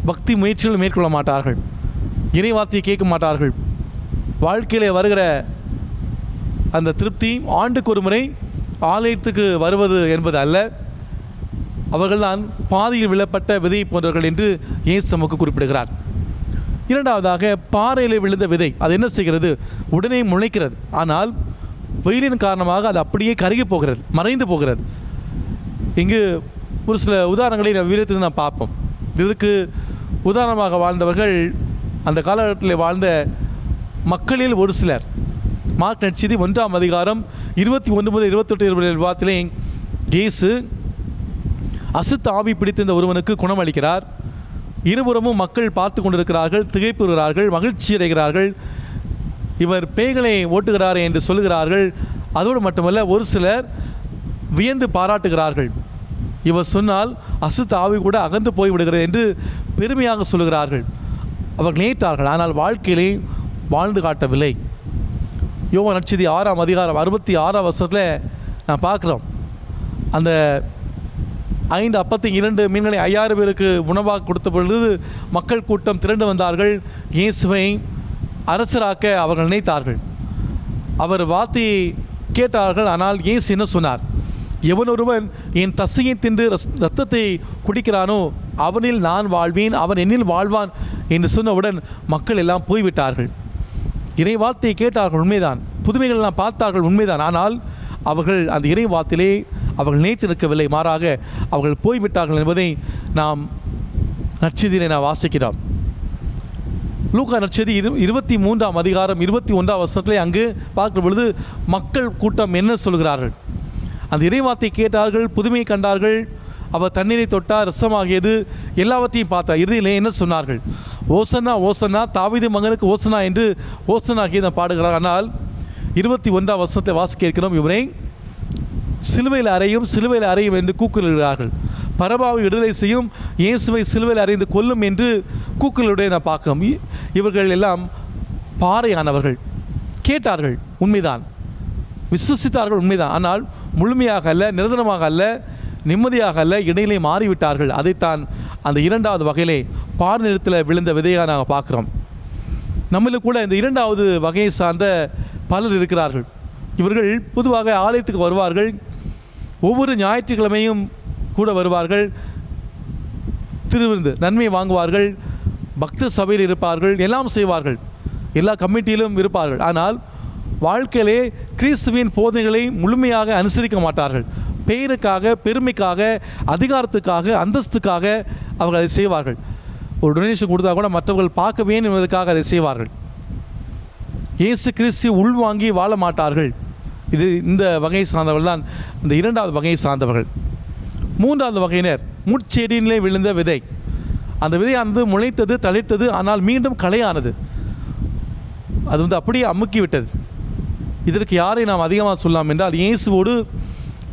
பக்தி முயற்சிகளும் மேற்கொள்ள மாட்டார்கள். இறை வார்த்தையை கேட்க மாட்டார்கள். வாழ்க்கையிலே வருகிற அந்த திருப்தி ஆண்டுக்கு ஒரு முறை ஆலயத்துக்கு வருவது என்பது அல்ல. அவர்கள்தான் பாதையில் விழப்பட்ட விதை போன்றவர்கள் என்று இயேசு நமக்கு குறிப்பிடுகிறார். இரண்டாவதாக, பாறையில் விழுந்த விதை அது என்ன செய்கிறது? உடனே முளைக்கிறது. ஆனால் வெயிலின் காரணமாக அது அப்படியே கருகி போகிறது, மறைந்து போகிறது. இங்கு ஒரு சில உதாரணங்களை வீரத்தில் நாம் பார்ப்போம். இதற்கு உதாரணமாக வாழ்ந்தவர்கள், அந்த காலகட்டத்தில் வாழ்ந்த மக்களில் ஒரு சிலர். மார்க் நற்செய்தி 1ஆம் அதிகாரம் 21 முதல் 28 வாரத்திலே இயேசு அசுத்த ஆவி பிடித்திருந்த ஒருவனுக்கு குணமளிக்கிறார். இருபுறமும் மக்கள் பார்த்து கொண்டிருக்கிறார்கள், திகைப்புகிறார்கள், மகிழ்ச்சி அடைகிறார்கள். இவர் பேய்களை ஓட்டுகிறார் என்று சொல்லுகிறார்கள். அதோடு மட்டுமல்ல, ஒரு சிலர் வியந்து பாராட்டுகிறார்கள். இவர் சொன்னால் அசுத்த ஆவி கூட அகன்று போய்விடுகிறது என்று பெருமையாக சொல்கிறார்கள். அவர்கள் நினைத்தார்கள், ஆனால் வாழ்க்கையிலே வாழ்ந்து காட்டவில்லை. யோவான் நற்செய்தி 6ஆம் அதிகாரம் 66ஆம் வசனத்தில் நான் பார்க்குறோம். அந்த 5 அப்பத்தையும் 2 மீன்களை 5000 பேருக்கு உணவாக கொடுத்த பொழுது மக்கள் கூட்டம் திரண்டு வந்தார்கள். இயேசுவை அரசராக்க அவர்கள் நினைத்தார்கள். அவர் வார்த்தையை கேட்டார்கள். ஆனால் இயேசு என்ன சொன்னார்? எவனொருவன் என் தசையை தின்று இரத்தத்தை குடிக்கிறானோ அவனில் நான் வாழ்வேன், அவன் என்னில் வாழ்வான் என்று சொன்னவுடன் மக்கள் எல்லாம் போய்விட்டார்கள். இறை வார்த்தையை கேட்டார்கள், உண்மைதான். புதுமைகள் எல்லாம் பார்த்தார்கள், உண்மைதான். ஆனால் அவர்கள் அந்த இறை வார்த்தையிலே அவர்கள் நிலைத்திருக்கவில்லை, மாறாக அவர்கள் போய்விட்டார்கள் என்பதை நாம் நற்செய்தியிலே நாம் வாசிக்கிறோம். லூக்கா நற்செய்தி 23ஆம் அதிகாரம் 21ஆம் வசனத்திலே அங்கு பார்க்கிற பொழுது மக்கள் கூட்டம் என்ன சொல்கிறார்கள்? அந்த இறைவார்த்தை கேட்டார்கள், புதுமையை கண்டார்கள். அவர் தண்ணீரை தொட்டார், ரசமாகியது, எல்லாவற்றையும் பார்த்தார். இறுதியிலே என்ன சொன்னார்கள்? ஓசன்னா ஓசன்னா, தாவீது மகனுக்கு ஓசனா என்று ஓசனா கீதம் பாடுகிறார். ஆனால் 21ஆம் வசனத்தை வாசிக்க இருக்கிறோம். இவரை சிலுவையில் அறையும், சிலுவையில் அறையும் என்று கூக்குலிடுகிறார்கள். பரபாவை விடுதலை செய்யும், இயேசுவை சிலுவையில் அறைந்து கொல்லும் என்று கூக்குளுடைய நான் பார்க்கிறோம். இவர்கள் எல்லாம் பாறையானவர்கள். கேட்டார்கள், உண்மைதான். விசுவசித்தார்கள், உண்மைதான். ஆனால் முழுமையாக அல்ல, நிரந்தரமாக அல்ல, நிம்மதியாக அல்ல, இடையிலே மாறிவிட்டார்கள். அதைத்தான் அந்த 2வது வகையிலே பார் நிலத்தில் விழுந்த விதையாக நாங்கள் பார்க்குறோம். நம்மளும் கூட இந்த 2வது வகையை சார்ந்த பலர் இருக்கிறார்கள். இவர்கள் பொதுவாக ஆலயத்துக்கு வருவார்கள், ஒவ்வொரு ஞாயிற்றுக்கிழமையும் கூட வருவார்கள், திருவிருந்து நன்மையை வாங்குவார்கள், பக்த சபையில் இருப்பார்கள், எல்லாம் செய்வார்கள், எல்லா கமிட்டியிலும் இருப்பார்கள். ஆனால் வாழ்க்கையிலே கிறிஸ்துவின் போதனைகளை முழுமையாக அனுசரிக்க மாட்டார்கள். பெயருக்காக, பெருமைக்காக, அதிகாரத்துக்காக, அந்தஸ்துக்காக அவர்கள் அதை செய்வார்கள். ஒரு டொனேஷன் கொடுத்தா கூட மற்றவர்கள் பார்க்க வேண்டும் என்பதற்காக அதை செய்வார்கள். இயேசு கிறிஸ்து உள்வாங்கி வாழ மாட்டார்கள். இந்த வகையை சார்ந்தவர்கள் தான் இந்த 2வது வகையை சார்ந்தவர்கள். 3வது வகையினர் முட்செடியிலே விழுந்த விதை. அந்த விதையானது முளைத்தது, தளிர்த்தது, ஆனால் மீண்டும் களையானது. அது அப்படியே அமுக்கிவிட்டது. இதற்கு யாரை நாம் அதிகமாக சொல்லலாம் என்றால், இயேசுவோடு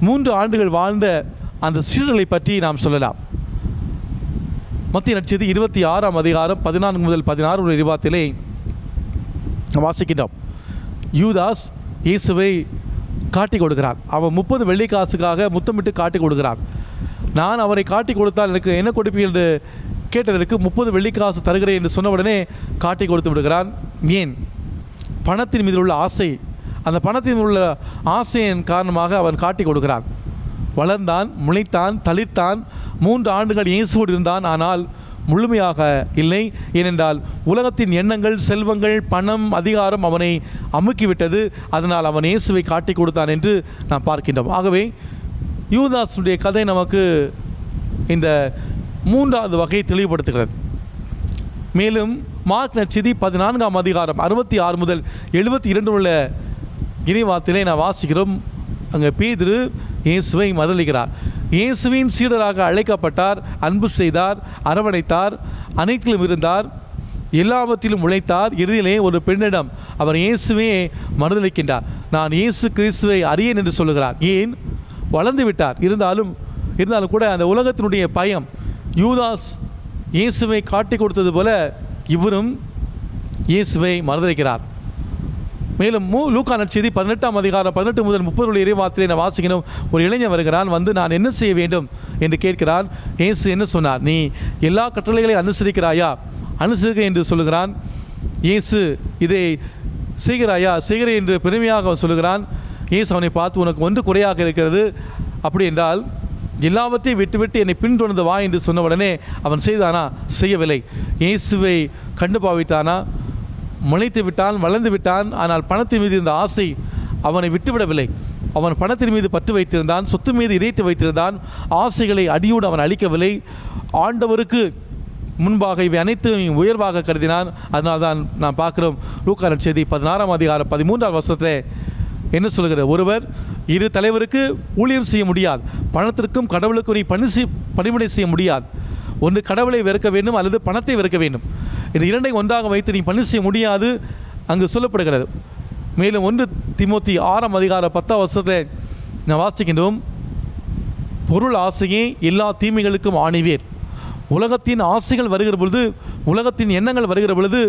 3 ஆண்டுகள் வாழ்ந்த அந்த சீடர்களை பற்றி நாம் சொல்லலாம். மத்திய நற்செய்தி 26ஆம் அதிகாரம் 14 முதல் 16 உள்ள இறைவார்த்தையிலே வாசிக்கின்றோம். யூதாஸ் இயேசுவை காட்டி கொடுக்கிறான். அவன் 30 வெள்ளிக்காசுக்காக முத்தமிட்டு காட்டி கொடுக்கிறான். நான் அவரை காட்டி கொடுத்தால் எனக்கு என்ன கொடுப்பீர்கள் என்று கேட்டதற்கு 30 வெள்ளிக்காசு தருகிறேன் என்று சொன்ன உடனே காட்டி கொடுத்து விடுகிறான். ஏன்? பணத்தின் மீது உள்ள ஆசை. அந்த பணத்தின் உள்ள ஆசையின் காரணமாக அவன் காட்டி கொடுக்கிறான். வளர்ந்தான், முளைத்தான், தளிர்த்தான், 3 ஆண்டுகள் இயேசுவோடு இருந்தான். ஆனால் முழுமையாக இல்லை. ஏனென்றால் உலகத்தின் எண்ணங்கள், செல்வங்கள், பணம், அதிகாரம் அவனை அமுக்கிவிட்டது. அதனால் அவன் இயேசுவை காட்டி கொடுத்தான் என்று நாம் பார்க்கின்றோம். ஆகவே யூதாசுடைய கதை நமக்கு இந்த 3வது வகையை தெளிவுபடுத்துகிறது. மேலும் மார்க் நற்செய்தி 14ஆம் அதிகாரம் 66 முதல் 72 உள்ள இறைவார்த்தையிலே நான் வாசிக்கிறோம். அங்கே பேதுரு இயேசுவை மறுதலிக்கிறார். இயேசுவின் சீடராக அழைக்கப்பட்டார், அன்பு செய்தார், அரவணைத்தார், அனைத்திலும் இருந்தார், எல்லாவற்றிலும் உழைத்தார். இறுதியிலே ஒரு பெண்ணிடம் அவர் இயேசுவே மறுதலிக்கின்றார். நான் இயேசு கிறிஸ்துவை அறியேன் என்று சொல்லுகிறார். ஏன்? வளர்ந்து விட்டார். இருந்தாலும் கூட அந்த உலகத்தினுடைய பயம், யூதாஸ் இயேசுவை காட்டி கொடுத்தது போல இவரும் இயேசுவை மறுதலிக்கிறார். மேலும் லூக்கா நற்செய்தி 18ஆம் அதிகாரம் 18 முதல் 30 உள்ள இறைவார்த்தையை நான் வாசிக்கணும். ஒரு இளைஞன் வருகிறான், வந்து நான் என்ன செய்ய வேண்டும் என்று கேட்கிறான். இயேசு என்ன சொன்னார்? நீ எல்லா கட்டளைகளையும் அனுசரிக்கிறாயா? அனுசரிக்க என்று சொல்லுகிறான். இயேசு இதை செய்கிறாயா? செய்கிறேன் என்று பெருமையாக சொல்லுகிறான். இயேசு அவனை பார்த்து, உனக்கு ஒன்று குறையாக இருக்கிறது. அப்படி என்றால் எல்லாவற்றையும் விட்டுவிட்டு என்னை பின்தொடர்ந்து வா என்று சொன்ன உடனே அவன் செய்தானா? செய்யவில்லை. இயேசுவை கண்டு பாவித்தானா? முளைத்து விட்டான், வளர்ந்து விட்டான். ஆனால் பணத்தின் மீது இந்த ஆசை அவனை விட்டுவிடவில்லை. அவன் பணத்தின் மீது பற்று வைத்திருந்தான், சொத்து மீது இதயத்தை வைத்திருந்தான். ஆசைகளை அடியோடு அவன் அளிக்கவில்லை. ஆண்டவருக்கு முன்பாக இவை அனைத்தையும் உயர்வாக கருதினான். அதனால்தான் நாம் பார்க்கிறோம் லூக்கா நற்செய்தி 16ஆம் அதிகாரம் 13ஆம் வசனத்திலே என்ன சொல்கிறது? ஒருவர் 2 தலைவருக்கு ஊழியம் செய்ய முடியாது. பணத்திற்கும் கடவுளுக்கும் நீ பணிவிடை செய்ய முடியாது. ஒன்று கடவுளை வெறுக்க வேண்டும், அல்லது பணத்தை வெறுக்க வேண்டும். இந்த 2ஐயும் ஒன்றாக வைத்து நீ பணி செய்ய முடியாது அங்கு சொல்லப்படுகிறது. மேலும் 1 தீமோத்தி 6ஆம் அதிகாரம் 10ஆம் வசனத்தில் நான் வாசிக்கின்றோம். பொருள் ஆசையே எல்லா தீமைகளுக்கும் ஆணிவேர். உலகத்தின் ஆசைகள் வருகிற பொழுது, உலகத்தின் எண்ணங்கள் வருகிற பொழுது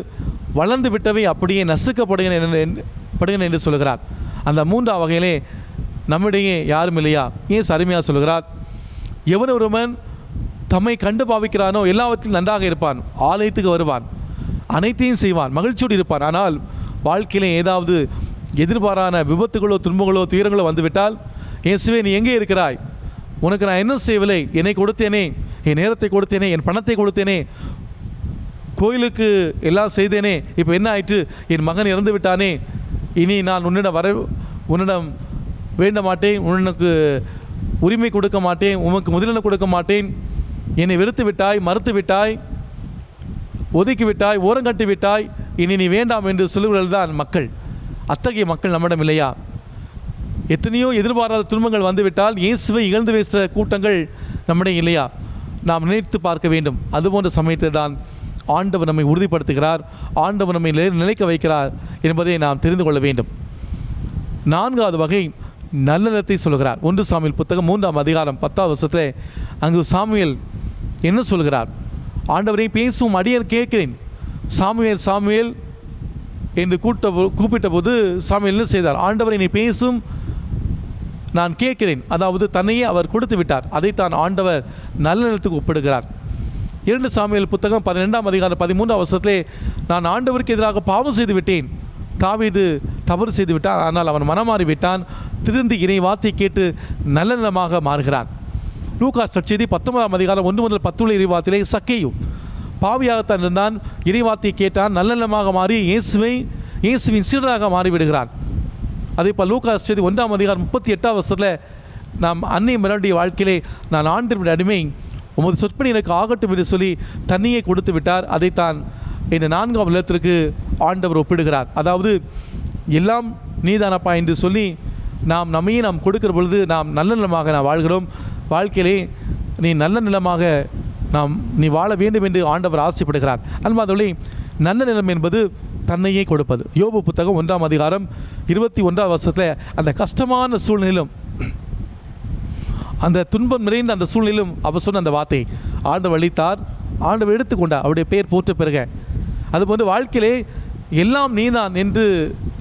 வளர்ந்து விட்டவை அப்படியே நசுக்கப்படுகின்றன என்று சொல்கிறார். அந்த மூன்றாம் வகையிலே நம்மிடையே யாரும் இல்லையா? ஏன் அருமையாக சொல்கிறார், எவன் ஒருவன் தம்மை கண்டு பாவிக்கிறானோ எல்லாவற்றிலும் நன்றாக இருப்பான், ஆலயத்துக்கு வருவான், அனைத்தையும் செய்வான், மகிழ்ச்சியோடு இருப்பான். ஆனால் வாழ்க்கையிலே ஏதாவது எதிர்பாரான விபத்துகளோ துன்பங்களோ துயரங்களோ வந்துவிட்டால், இயேசுவே நீ எங்கே இருக்கிறாய்? உனக்கு நான் என்ன செய்யவில்லை? என்னை கொடுத்தேனே, என் நேரத்தை கொடுத்தேனே, என் பணத்தை கொடுத்தேனே, கோயிலுக்கு எல்லாம் செய்தேனே, இப்போ என்ன ஆயிற்று? என் மகன் இறந்து விட்டானே, இனி நான் உன்னிடம் வேண்ட மாட்டேன், உனக்கு உரிமை கொடுக்க மாட்டேன், உனக்கு முதலிடம் கொடுக்க மாட்டேன், என்னை வெறுத்து விட்டாய், மறுத்து விட்டாய், ஒதுக்கி விட்டாய், ஓரங்கட்டி விட்டாய், இனி நீ வேண்டாம் என்று சொல்லுவர்கள் தான் மக்கள். அத்தகைய மக்கள் நம்மிடம் இல்லையா? எத்தனையோ எதிர்பாராத துன்பங்கள் வந்துவிட்டால் இயேசுவை இகழ்ந்து பேசுகிற கூட்டங்கள் நம்மிடம் இல்லையா? நாம் நினைத்து பார்க்க வேண்டும். அதுபோன்ற சமயத்தில் தான் ஆண்டவர் நம்மை உறுதிப்படுத்துகிறார், ஆண்டவர் நம்மை நிலைக்க வைக்கிறார் என்பதை நாம் தெரிந்து கொள்ள வேண்டும். நான்காவது வகை நல்லெண்ணத்தை சொல்கிறார். 1 சாமுவேல் புத்தகம் 3ஆம் அதிகாரம் 10வது வசனத்தில் அங்கு சாமுவேல் என்ன சொல்கிறார்? ஆண்டவரை பேசும் அடியேன் கேட்கிறேன். சாமுவேல் என்று கூப்பிட்ட போது சாமுவேல் என்ன செய்தார்? ஆண்டவரை நீ பேசும், நான் கேட்கிறேன். அதாவது தன்னையே அவர் கொடுத்து விட்டார். அதைத்தான் ஆண்டவர் நல்லெண்ணத்துக்கு ஒப்பிடுகிறார். 2 சாமுவேல் புத்தகம் 12ஆம் அதிகாரம் 13ஆம் வசனத்திலே நான் ஆண்டவருக்கு எதிராக பாவம் செய்து விட்டேன். தாவீது தவறு செய்து விட்டான், ஆனால் அவன் மனமாறி விட்டான், திருந்தி இறை வார்த்தை கேட்டு நல்லெண்ணமாக மாறுகிறான். லூக்கா நற்செய்தி 19ஆம் அதிகாரம் 1 முதல் 10 உள்ள இறைவார்த்தையிலே சக்கேயு பாவியாகத்தான் இருந்தான், இறைவார்த்தை கேட்டான், நல்லெண்ணமாக மாறி இயேசுவின் சீடராக மாறிவிடுகிறான். அதே போல் லூக்கா நற்செய்தி 1ஆம் அதிகாரம் 38ஆம் வசனத்தில் நாம் அன்னை மரியாளுடைய வாழ்க்கையிலே நான் ஆண்டவருடைய அடிமை, உமது சொற்படி எனக்கு ஆகட்டும் என்று சொல்லி தண்ணியை கொடுத்து விட்டார். அதைத்தான் இந்த 4ஆம் இல்லத்திற்கு ஆண்டவர் ஒப்பிடுகிறார். அதாவது எல்லாம் நீதானப்பா என்று சொல்லி நம்மையே நாம் கொடுக்கிற பொழுது நாம் நல்ல நிலமாக நாம் வாழ்கிறோம். வாழ்க்கையிலே நீ நல்ல நிலமாக நீ வாழ வேண்டும் என்று ஆண்டவர் ஆசைப்படுகிறார். அன்பாதவர்களே, நல்ல நிலம் என்பது தன்னையே கொடுப்பது. யோபு புத்தகம் 1ஆம் அதிகாரம் 21ஆம் வசனத்தில் அந்த கஷ்டமான சூழ்நிலையிலும், அந்த துன்பம் நிறைந்த அந்த சூழ்நிலையிலும் அவர் சொன்ன அந்த வார்த்தை, ஆண்டவர் அளித்தார், ஆண்டவர் எடுத்துக்கொண்டார், அவருடைய பெயர் போற்ற பெறுக. அதுபோன்று வாழ்க்கையிலே எல்லாம் நீதான் என்று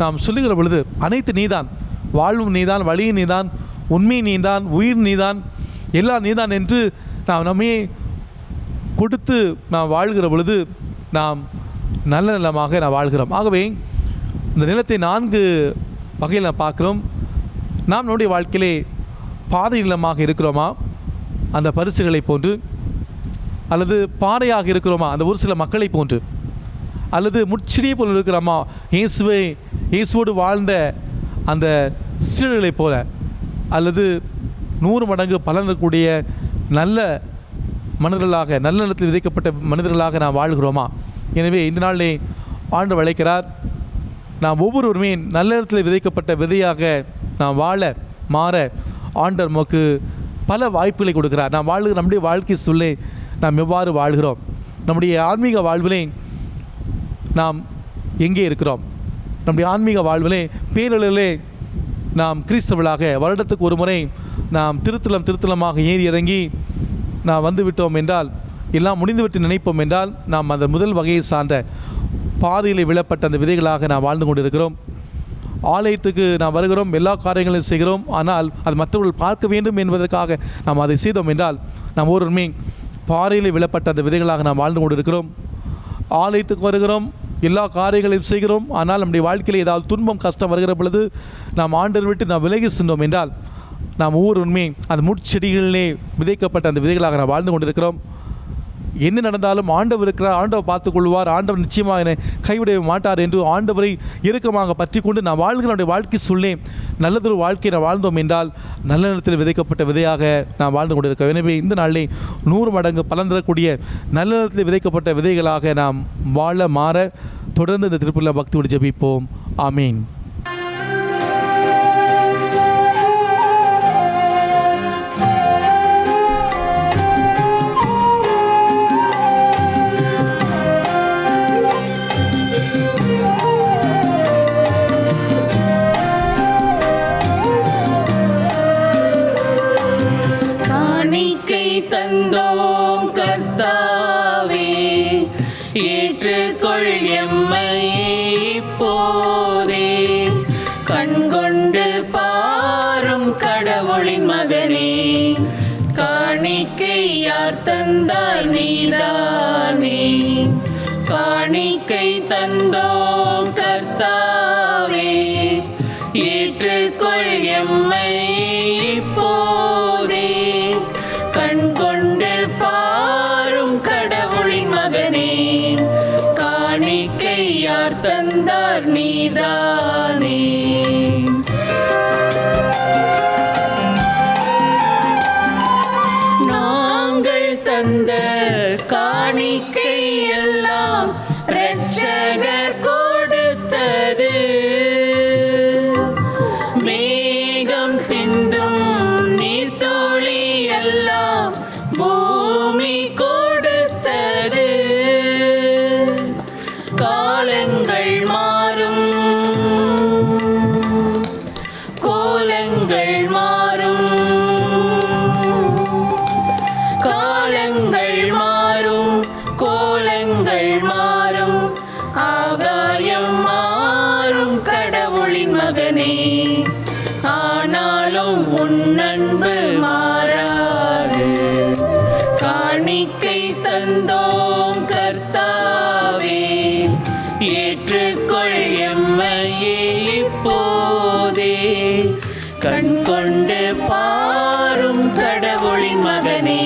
நாம் சொல்லுகிற பொழுது அனைத்து நீதான், வாழ்வும் நீதான், வழியும் நீதான், உண்மை நீதான், உயிர் நீதான், எல்லாம் நீதான் என்று நாம் நம்மையே கொடுத்து நாம் வாழ்கிற பொழுது நாம் நல்ல நிலமாக நாம் வாழ்கிறோம். ஆகவே இந்த நிலத்தை 4 வகையில் நாம் பார்க்குறோம். நாம் நம்முடைய வாழ்க்கையிலே பாதை நிலமாக இருக்கிறோமா அந்த பரிசுகளை போன்று, அல்லது பாறையாக இருக்கிறோமா அந்த ஒரு சில மக்களை போன்று, அல்லது முட்சிறியை போல் இருக்கிறோமா இயேசுவோடு வாழ்ந்த அந்த சீடர்களைப் போல, அல்லது 100 மடங்கு பலனக்கூடிய நல்ல மனிதர்களாக, நல்ல இடத்தில் விதைக்கப்பட்ட மனிதர்களாக நாம் வாழ்கிறோமா? எனவே இந்த நாளிலே ஆண்டவர் அழைக்கிறார், நாம் ஒவ்வொருவருமே நல்ல இடத்தில் விதைக்கப்பட்ட விதையாக நாம் வாழ மாற ஆண்டவர் நமக்கு பல வாய்ப்புகளை கொடுக்கிறார். நாம் வாழ்கிற நம்முடைய வாழ்க்கை சொல்லே நாம் எவ்வாறு வாழ்கிறோம், நம்முடைய ஆன்மீக வாழ்விலே நாம் எங்கே இருக்கிறோம், நம்முடைய ஆன்மீக வாழ்விலே பேரளவிலே நாம் கிறிஸ்தவர்களாக வருடத்துக்கு ஒரு முறை நாம் திருத்தலமாக ஏறி இறங்கி நாம் வந்துவிட்டோம் என்றால், எல்லாம் முடிந்துவிட்டு நினைப்போம் என்றால், நாம் அந்த முதல் வகையை சார்ந்த பாதையில் விழப்பட்ட அந்த விதைகளாக நாம் வாழ்ந்து கொண்டு இருக்கிறோம். ஆலயத்துக்கு நாம் வருகிறோம், எல்லா காரியங்களையும் செய்கிறோம், ஆனால் அது மற்றவர்கள் பார்க்க வேண்டும் என்பதற்காக நாம் அதை செய்தோம் என்றால், நாம் ஒருவருமே பாறையில் விழப்பட்ட அந்த விதைகளாக நாம் வாழ்ந்து கொண்டு இருக்கிறோம். ஆலயத்துக்கு வருகிறோம், எல்லா காரியங்களையும் செய்கிறோம், ஆனால் நம்முடைய வாழ்க்கையில் ஏதாவது துன்பம் கஷ்டம் வருகிற பொழுது நாம் ஆண்டவர் விட்டு நாம் விலகி சென்றோம் என்றால், நாம் ஒவ்வொருவருமே அந்த முட்செடிகளிலே விதைக்கப்பட்ட அந்த விதைகளாக நாம் வாழ்ந்து கொண்டிருக்கிறோம். என்ன நடந்தாலும் ஆண்டவர் இருக்கிறார், ஆண்டவர் பார்த்துக்கொள்வார், ஆண்டவர் நிச்சயமாக என்னை கைவிட மாட்டார் என்று ஆண்டவரை இறுக்கமாக பற்றி கொண்டு நான் வாழ்கிற வாழ்க்கை சொல்லே நல்லதொரு வாழ்க்கையை நான் வாழ்ந்தோம் என்றால், நல்ல நிலத்தில் விதைக்கப்பட்ட விதையாக நான் வாழ்ந்து கொண்டிருக்கிறோம். எனவே இந்த நாளிலே 100 மடங்கு பலன் தரக்கூடிய நல்ல நிலத்தில் விதைக்கப்பட்ட விதைகளாக நாம் வாழ மாற தொடர்ந்து இந்த திருப்பலியில் பக்தியோடு ஜெபிப்போம். ஆமீன். காண யார் தந்தார் நீதானே. காணிக்கை தந்தோம் கர்த்தாவே, ஏற்றுக்கொள் எம்மை இப்போதே. கண் கொண்டு பாரும் கடவுளின் மகனே, காணிக்கை யார் தந்தார் நீதானே. நாங்கள் தந்த காணிக்கை எல்லாம் இரட்சகர் கொடுத்தது. மேகம் சிந்தும் நீர்த்துளி எல்லாம் பூமி கொடுத்தது. காலங்கள் மாறும், கோலங்கள் மாறும், காலங்கள் மாறும், கோலங்கள் மாறும், ஆகாயம் மாறும் கடவுளின் மகனே. ஆனாலும் உன் அன்பு மாறாது. காணிக்கை தந்தோம் கர்த்தாவே, ஏற்றுக்கொள் எம்மையே இப்போதே. கண் கொண்டு பாரும் கடவுளின் மகனே,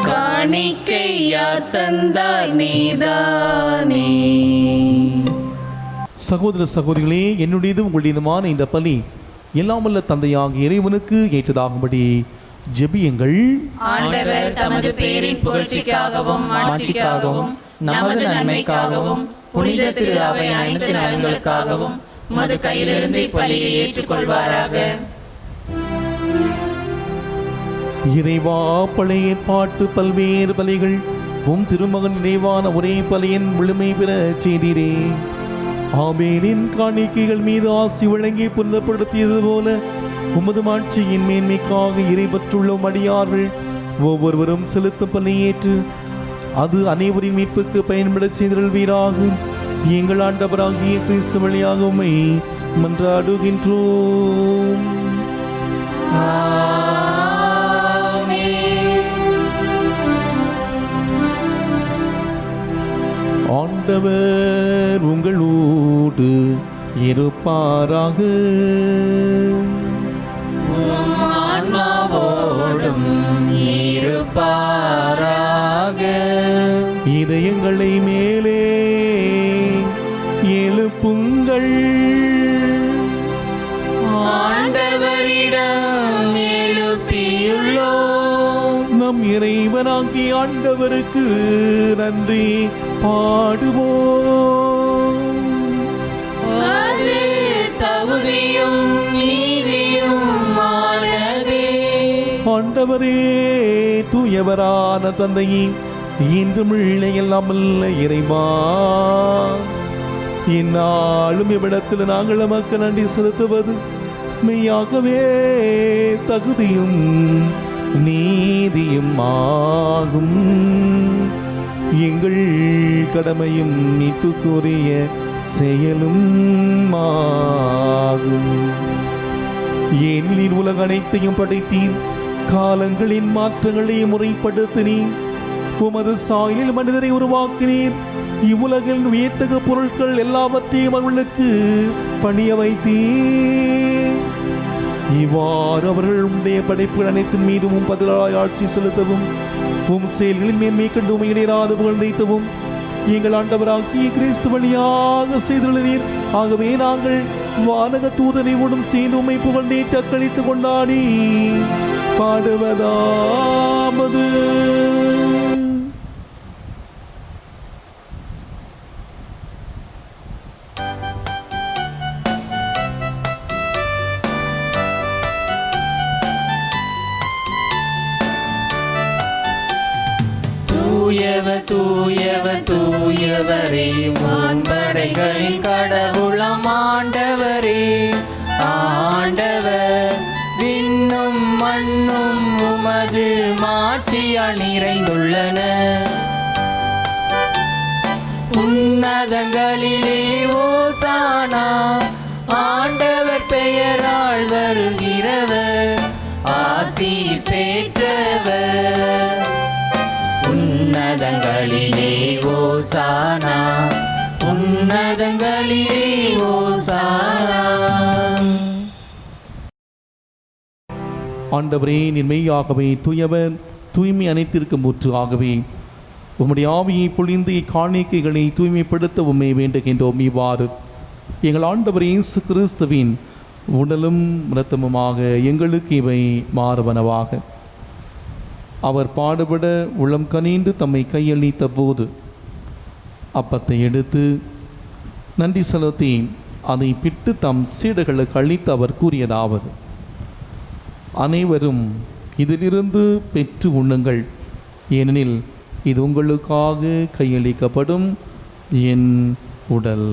காணிக்கை யார் தந்தார் நீதானே. சகோதர சகோதரிகளே, என்னுடையது உங்களுடையதுமான இந்த பலி எல்லாமல்ல தந்தையாகிய இறைவனுக்கு ஏற்றதாகும்படி ஜெபியுங்கள். ஆண்டவர் தமது பேரின் புகழ்ச்சிக்காகவும் ஆட்சிக்காகவும் நமது நன்மைக்காகவும் புனித திரு அவை அனைத்து நலன்களுக்காகவும் உமது கையிலிருந்து இப்பலியை ஏற்றுக்கொள்வாராக. இறைவா, பழைய பாட்டு பல்வேறு பலிகள் திருமகன் நிறைவான ஒரே பலியின் முழுமை பெற செய்தீரே. ஆபேலின் காணிக்கைகள் மீது ஆசி வழங்கி புனிதப்படுத்தியது போல உமது ஆட்சியின் மேன்மைக்காக இறைபற்றுள்ள அடியார்கள் ஒவ்வொருவரும் செலுத்தும் பலியேற்று அது அனைவரின் மீட்புக்கு பயன்பட செய்தல்வீராக. எங்கள் ஆண்டவராகிய கிறிஸ்து வழியாக உம்மை மன்றாடுகின்றோம். ஆண்டவர் உங்களோடு இருப்பாராக. ஆன்மாவோடும் இருப்பாராக. இதயங்களை மேலே எழுப்புங்கள். ஆண்டவரிடம் எழுப்பியுள்ளோம். நம் இறைவனாகிய ஆண்டவருக்கு நன்றி பாடுவோம். அது தகுதியும் நீதியும் ஆனதே. ஆண்டவரே, தூயவரான தந்தையே, இன்றும் எல்லாம் இறைவா, இந்நாளும் இவ்விடத்தில் நாங்கள் நமக்கு நன்றி செலுத்துவது மெய்யாகவே தகுதியும் நீதியும் ஆகும். எங்கள் கடமையும் மீட்புக்குரிய செயலும் ஆகும். ஏனெனில் உலக அனைத்தையும் படைத்தீர், காலங்களின் மாற்றங்களை முறைப்படுத்தினீர், உமது சாயலில் மனிதரை உருவாக்கினீர், இவ்வுலகில் வியத்தக பொருட்கள் எல்லாவற்றையும் அவர்களுக்கு பணிய வைத்தீர். இவ்வாறு அவர்கள் உடைய படைப்புகள் அனைத்தின் மீதும் பதிலாய் ஆட்சி செலுத்தவும் செயல்களின் மேன்மை கண்டு உமையினராது புகழ்ந்தைத்தவும் எங்கள் ஆண்டவராகிய கிறிஸ்து வழியாக செய்துள்ளீர். ஆகவே நாங்கள் வானக தூதனையுடன் சேர்ந்து உம்மை புகழ்ந்தேற்று அக்களித்து கொண்டாடி பாடுவதாவது. தூயவர் தூயவர் தூயவரே, வான்படைகளின் கடவுளாம் ஆண்டவரே. ஆண்டவர் விண்ணும் மண்ணும் உமது மாட்சியால் நிறைந்துள்ளன. உன்னதங்களிலே ஓசானா, ஆண்டவர் பெயரால் வருகிறவர் ஆசி பெற்றவர். உன்னதங்களிலே ஓசானா, உன்னதங்களிலே ஓசானா. ஆண்டவரே, நீர் மெய்யாகவே தூயவர், தூய்மை அனைத்திற்கும் ஊற்று ஆகவே உம்முடைய ஆவியை பொழிந்து இக்காணிக்கைகளை தூய்மைப்படுத்த உம்மை வேண்டுகின்றோம். இவ்வாறு எங்கள் ஆண்டவர் இயேசு கிறிஸ்துவின் உடலும் இரத்தமுமாக எங்களுக்கு இவை மாறுவனவாக. அவர் பாடுபட உளம் கனிந்து தம்மை கையளித்த போது அப்பத்தை எடுத்து நன்றி செலுத்தி அதை பிட்டு தம் சீடர்களுக்கு அளித்து அவர் கூறியதாவது: அனைவரும் இதிலிருந்து பெற்று உண்ணுங்கள், ஏனெனில் இது உங்களுக்காக கையளிக்கப்படும் என் உடல்.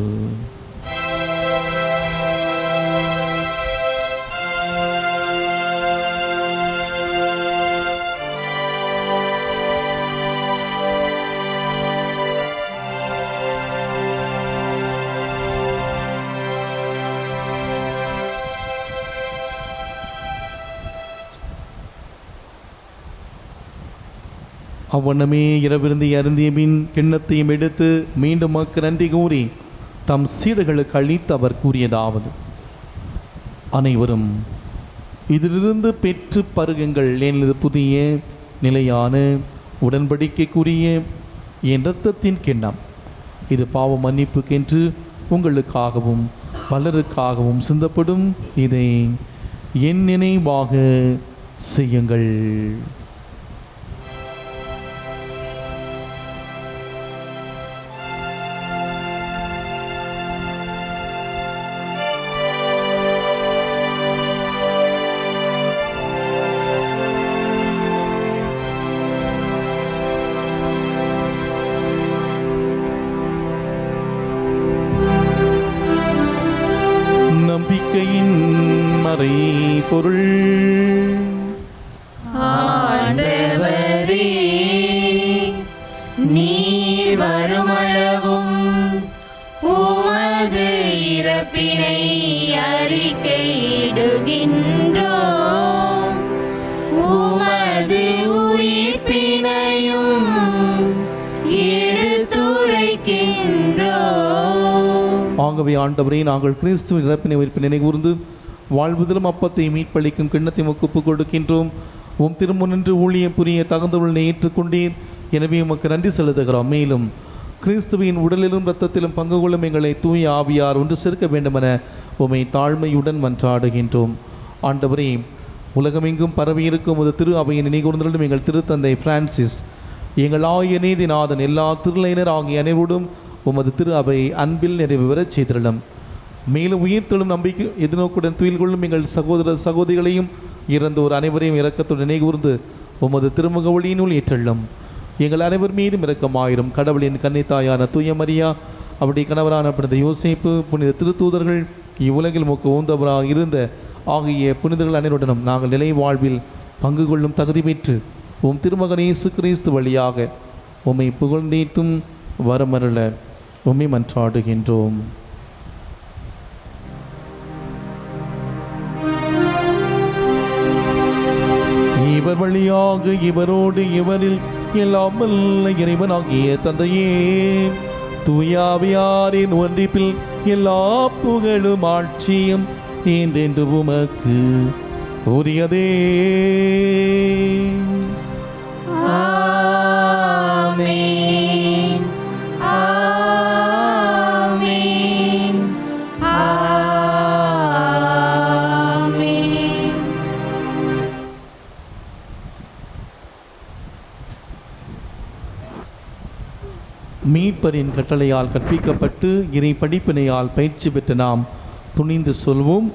அவ்வண்ணமே இரவிருந்தி அருந்திய பின் கிண்ணத்தையும் எடுத்து மீண்டும் மக்கு நன்றி கூறி தம் சீடர்களுக்கு அளித்து அவர் கூறியதாவது: அனைவரும் இதிலிருந்து பெற்று பருகுங்கள், ஏனெனில் புதிய நிலையான உடன்படிக்கைக்குரிய என் இரத்தத்தின் கிண்ணம். இது பாவ மன்னிப்புக்கென்று உங்களுக்காகவும் பலருக்காகவும் சிந்தப்படும். இதை என் நினைவாக செய்யுங்கள். நம்பிக்கையின் மறை பொருள். ஆண்டவரே, நீர் வருமளவும் உமது இறப்பினை அறிக்கையிடுகின்றோம், உமது உயிர்ப்பினையும் எடுத்துரைக்கின்றோம். ஆகவே ஆண்டவரே, நாங்கள் கிறிஸ்துவின் இறப்பினை உயிர்ப்பினை நினைகூர்ந்து வாழ்வதிலும் அப்பத்தை மீட்பளிக்கும் கிண்ணத்தை ஒப்பு கொடுக்கின்றோம். உம் திருமுன்னின்று ஊழியம் புரிய தகுந்தவர்களை ஏற்றுக்கொண்டீர், எனவே உமக்கு நன்றி செலுத்துகிறோம். மேலும் கிறிஸ்துவின் உடலிலும் இரத்தத்திலும் பங்கு கொள்ளும் எங்களை தூய ஆவியார் ஒன்று சேர்க்க வேண்டுமென உம்மை தாழ்மையுடன் மன்றாடுகின்றோம். ஆண்டவரே, உலகமெங்கும் பரவியிருக்கும் ஒரு திரு அவையின் நினைகூர்ந்துள்ளும் எங்கள் திருத்தந்தை பிரான்சிஸ், எங்கள் ஆய நீதிநாதன், எல்லா திருளையினர் ஆகிய அனைவரோடும் உமது திரு அவை அன்பில் நிறைவு பெறச் செய்திருளும். மேலும் உயிர்த்தெழும் நம்பிக்கை எதிர்நோக்குடன் துயில் கொள்ளும் எங்கள் சகோதர சகோதரிகளையும் இறந்தோர் அனைவரையும் இரக்கத்துடன் நினைகூர்ந்து உமது திருமுக ஒளியினுள் ஏற்றள்ளும். எங்கள் அனைவர் மீதும் இரக்கமாயிரும். கடவுளின் கன்னித்தாயான தூய மரியா, அவருடைய கணவரான புனித யோசேப்பு, புனித திருத்தூதர்கள், இவ்வுலகில் முக்க ஊந்தவராக இருந்த ஆகிய புனிதர்கள் அனைவருடனும் நாங்கள் நிலை வாழ்வில் பங்கு கொள்ளும் தகுதி பெற்று உம் திருமகன் இயேசு கிறிஸ்து வழியாக உம்மை புகழ்ந்தீட்டும் வரமருள உம்மை மன்றாடுகின்றோம். இவர் வழியாக இவரோடு இவரில் எல்லாம் வல்ல இறைவனாகிய தந்தையே, தூயாவியாரின் ஒன்றிப்பில் எல்லா புகழும் ஆட்சியும் என்றென்று உமக்கு உரியதே. ஆமென், ஆமென், ஆமென். மீட்பரின் கட்டளையால் கற்பிக்கப்பட்டு இறை படிப்பினையால் பயிற்சி பெற்ற நாம் துணிந்து சொல்வோம்: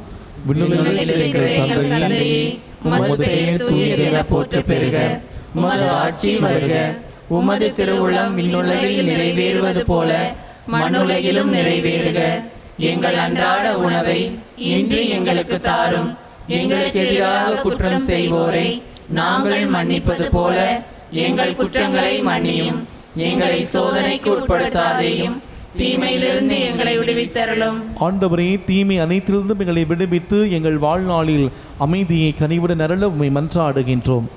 விண்ணுலகில் இருக்கிற எங்கள் தந்தையே, உமது பெயர் தூயது என போற்றப் பெறுக. உமது ஆட்சி வருக. உமது திருவுளம் விண்ணுலகில் நிறைவேறுவது போல மண்ணுலகிலும் நிறைவேறுக. எங்கள் அன்றாட உணவை இன்று எங்களுக்கு தாரும். எங்களுக்கு எதிராக குற்றம் செய்வோரை நாங்கள் மன்னிப்பது போல எங்கள் குற்றங்களை மன்னியும். எங்களை சோதனைக்கு உட்படுத்தாதேயும், தீமையிலிருந்து எங்களை விடுவித்தருளும். ஆண்டவரே, தீமை அனைத்திலிருந்தும் எங்களை விடுவித்து எங்கள் வாழ்நாளில் அமைதியை கனிவுடன் அருள உம்மை மன்றாடுகின்றோம்.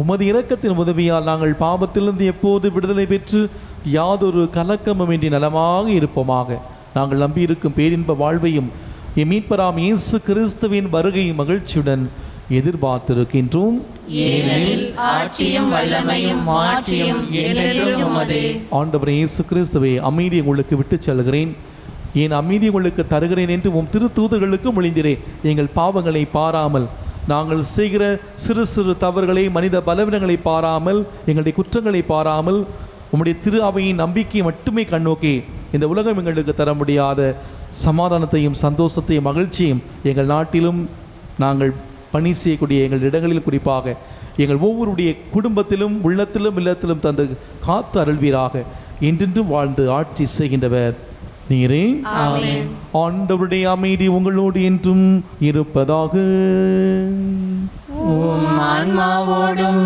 உமது இரக்கத்தின் உதவியால் நாங்கள் பாவத்திலிருந்து எப்போது விடுதலை பெற்று யாதொரு கலக்கமுமின்றி நலமாக இருப்போமாக. நாங்கள் நம்பியிருக்கும் பேரின்ப வாழ்வையும் மீட்பராம் இயேசு கிறிஸ்துவின் வருகை மகிழ்ச்சியுடன் எதிர்பார்த்திருக்கின்றோம். ஏனெனில் ஆட்சியும் வல்லமையும் மாட்சியும் என்றென்றும் உமதே. ஆண்டவரே இயேசு கிறிஸ்துவே, அமைதியை உங்களுக்கு விட்டு செல்கிறேன், என் அமைதி உங்களுக்கு தருகிறேன் என்று உம் திருத்தூதர்களுக்கு மொழிந்திரே. எங்கள் பாவங்களை பாராமல், நாங்கள் செய்கிற சிறு சிறு தவறுகளை, மனித பலவீனங்களை பாராமல், எங்களுடைய குற்றங்களை பாராமல், உம்முடைய திரு அவையின் நம்பிக்கையை மட்டுமே கண்ணோக்கி இந்த உலகம் எங்களுக்கு தர முடியாத சமாதானத்தையும் சந்தோஷத்தையும் மகிழ்ச்சியும் எங்கள் நாட்டிலும் நாங்கள் பணி செய்யக்கூடிய எங்கள் இடங்களில், குறிப்பாக எங்கள் ஒவ்வொருடைய குடும்பத்திலும் உள்ளத்திலும் இல்லத்திலும் தந்து காத்து அருள்வீராக. என்றென்றும் வாழ்ந்து ஆட்சி செய்கின்றவர் நீரே. ஆண்டவருடைய அமைதி உங்களோடு என்றும் இருப்பதாக. ஆன்மாவோடும்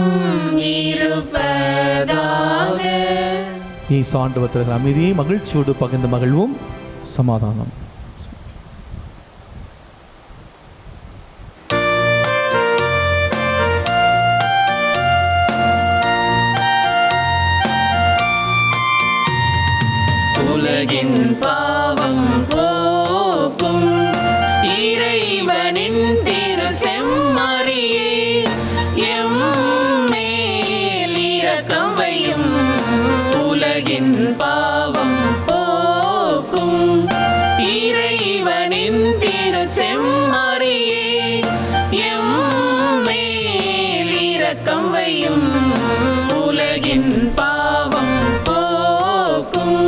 இருப்பதாக. இயேசு ஆண்டவர் தருகிற அமைதியை மகிழ்ச்சியோடு பகிர்ந்து மகிழ்வோம். சமாதானம். உலகின் பாவம் போக்கும் இறைவனின் திரு செம்மறியே, எம்மேல் இரக்கம் வையும். உலகின் பாவம் போக்கும் இறைவனின் திரு செம்மறியே, எம்மேல் இரக்கம் வையும். உலகின் பாவம் போக்கும்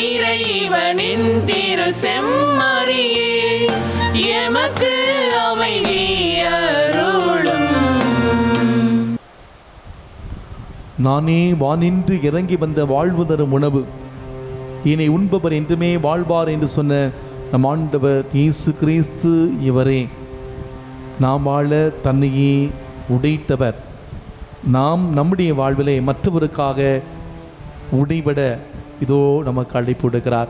இறைவனின் திரு செம்மறியே, எமக்கு அமைதி அருளும். நானே வானின்று இறங்கி வந்த வாழ்வு தரும் உணவு, என்னை உண்பவர் என்றுமே வாழ்வார் என்று சொன்ன நம் ஆண்டவர் இயேசு கிறிஸ்து இவரே. நாம் வாழ தன்னையே உடைத்தவர். நாம் நம்முடைய வாழ்விலே மற்றவருக்காக உடைபட இதோ நமக்கு அழைப்பு விடுகிறார்.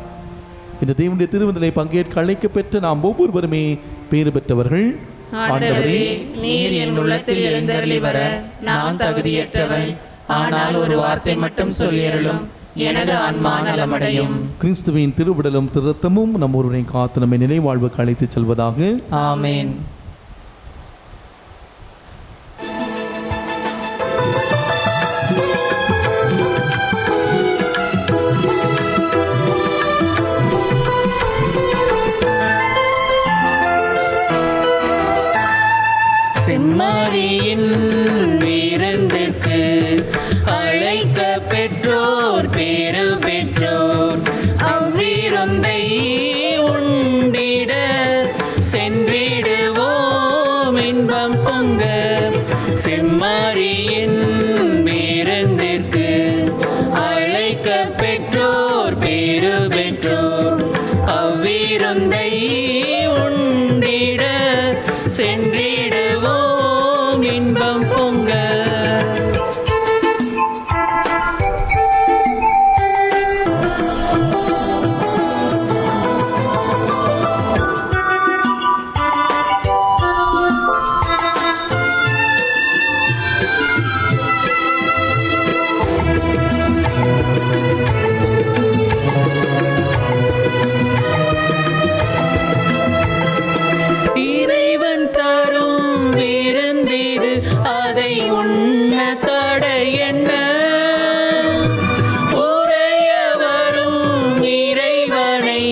இந்த தேவனுடைய திருவிருந்திலே பங்கேற்க அழைக்கப்பெற்ற நாம் ஒவ்வொருவருமே பேறு பெற்றவர்கள். ஆண்டவரே, நீர் என் உள்ளத்தில் எழுந்தருளி வர நான் தகுதியற்றவன். ஆனால் ஒரு வார்த்தை மட்டும் சொல்லியருளும், எனது ஆன்மா நலமடையும். கிறிஸ்துவின் திருவுடலும் திருத்தமும் நம் ஒருவரை காத்து நம்மை நினைவாழ்வுக்கு அழைத்து செல்வதாக. ஆமென். செம்மறியின் விருந்துக்கு அழைக்க பெற்றோர் பேறு பெற்றோர். அவ்விருந்தை உண்டிட சென்றிடுவோம் இன்பம் பொங்க. செம்மறியின் விருந்திற்கு அழைக்க பெற்றோர் பேறு பெற்றோர். அவ்விருந்தை உண்டிட சென்றிடுவோம் இன்பம் பொங்க. இறைவன் தரும் விருந்திது, அதை உண்ண தடை என்ன? உறையவரும் இறைவனை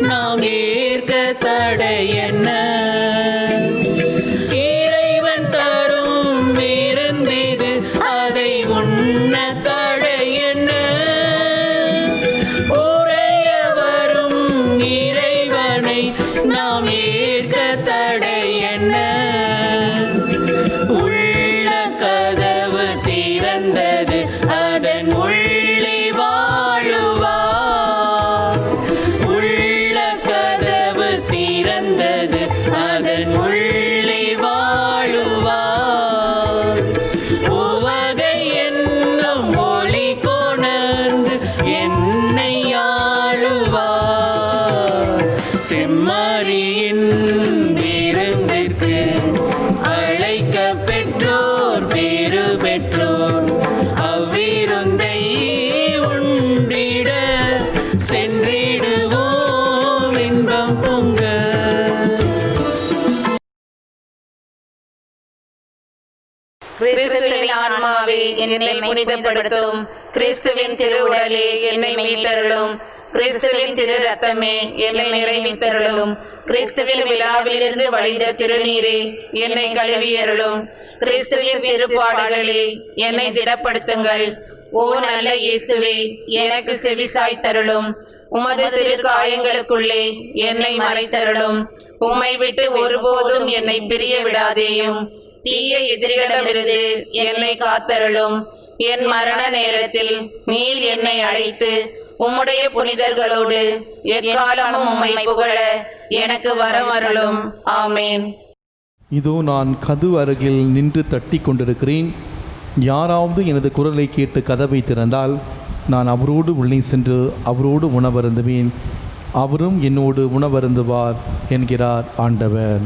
நாம் ஏற்க தடை என்ன? இறைவன் தரும் விருந்திது, அதை உண்ண தடை என்ன? உறையவரும் இறைவனை நாம் ஏற்க தடை என்ன? உள்ள கதவு திறந்தது, அதன் உள்ளே வாழுவார். உள்ள கதவு திறந்தது, அதன் உள்ளே வாழுவார். உவகை என்னும் ஒளி கொணர்ந்து என்னை ஆளுவார். செம்மறியின் விருந்திற்கு அழைக்க பெற்றோர் பேறு பெற்றோர். கிறிஸ்துவின் ஆன்மாவே என்னை புனிதப்படுத்தும். கிறிஸ்துவின் திருவுடலே என்னை மீட்டருளும். கிறிஸ்துவின் திரு ரத்தமே என்னை நிறைவித்தருளும். கிறிஸ்துவின் விழாவிலிருந்து வழிந்த திருநீரே என்னை கழுவியருளும். கிறிஸ்துவின் திருப்பாடுகளே என்னை திடப்படுத்துங்கள். ஓ நல்ல இயேசுவே, எனக்கு செவிசாய் தருளும். உமது திருக்காயங்களுக்குள்ளே என்னை மறைத்தருளும். உம்மை விட்டு ஒருபோதும் என்னை பிரிய விடாதேயும். தீய எதிரிகளிடமிருந்து என்னை காத்தருளும். என் மரண நேரத்தில் நீர் என்னை அழைத்து உம்முடைய புனிதர்களோடு எக்காலமும் உம்மை புகழ எனக்கு வரமருளும். ஆமேன். இதோ நான் கதவு அருகில் நின்று தட்டி கொண்டிருக்கிறேன். யாராவது எனது குரலை கேட்டு கதவை திறந்தால் நான் அவரோடு உள்ளே சென்று அவரோடு உணவருந்துவேன், அவரும் என்னோடு உணவருந்துவார் என்கிறார் ஆண்டவர்.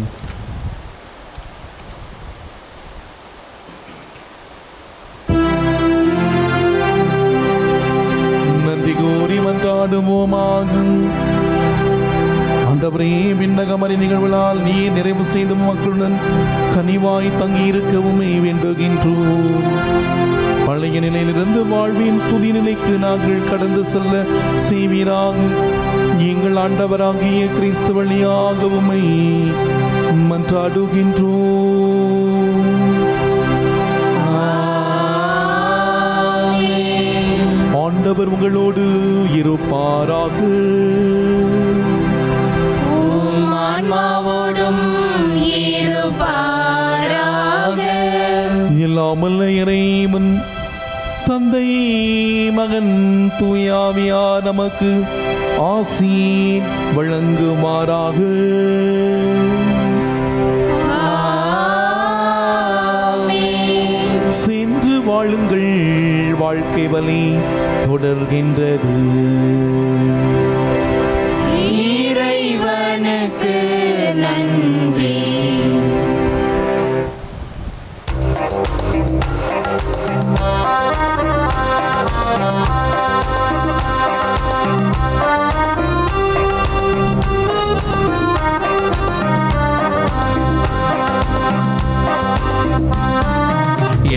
நன்றி கூறி மன்றாடுவோமாக. ஆண்டவரே, விண்ணகமறை நிகழ்வுகளால் நீர் நிறைவு செய்த மக்களுடன் கனிவாய் தங்கியிருக்கவுமே வேண்டுகின்றோம். பழைய நிலையிலிருந்து வாழ்வின் புதிய நிலைக்கு நாங்கள் கடந்து செல்ல செய்வீராக. எங்கள் ஆண்டவராகிய கிறிஸ்து வழியாகவுமே மன்றாடுகின்றோம். ஆண்டவர் உங்களோடு இருப்பாராக. ஆன்மாவோடும் இருப்பாராக. எல்லாமல்ல இறைவன் தந்தை, மகன், தூயாவியார் நமக்கு ஆசி வழங்குமாறாக. சென்று வாழுங்கள், வாழ்க்கை வழி தொடர்கின்றது. இறைவனுக்கு நன்றி.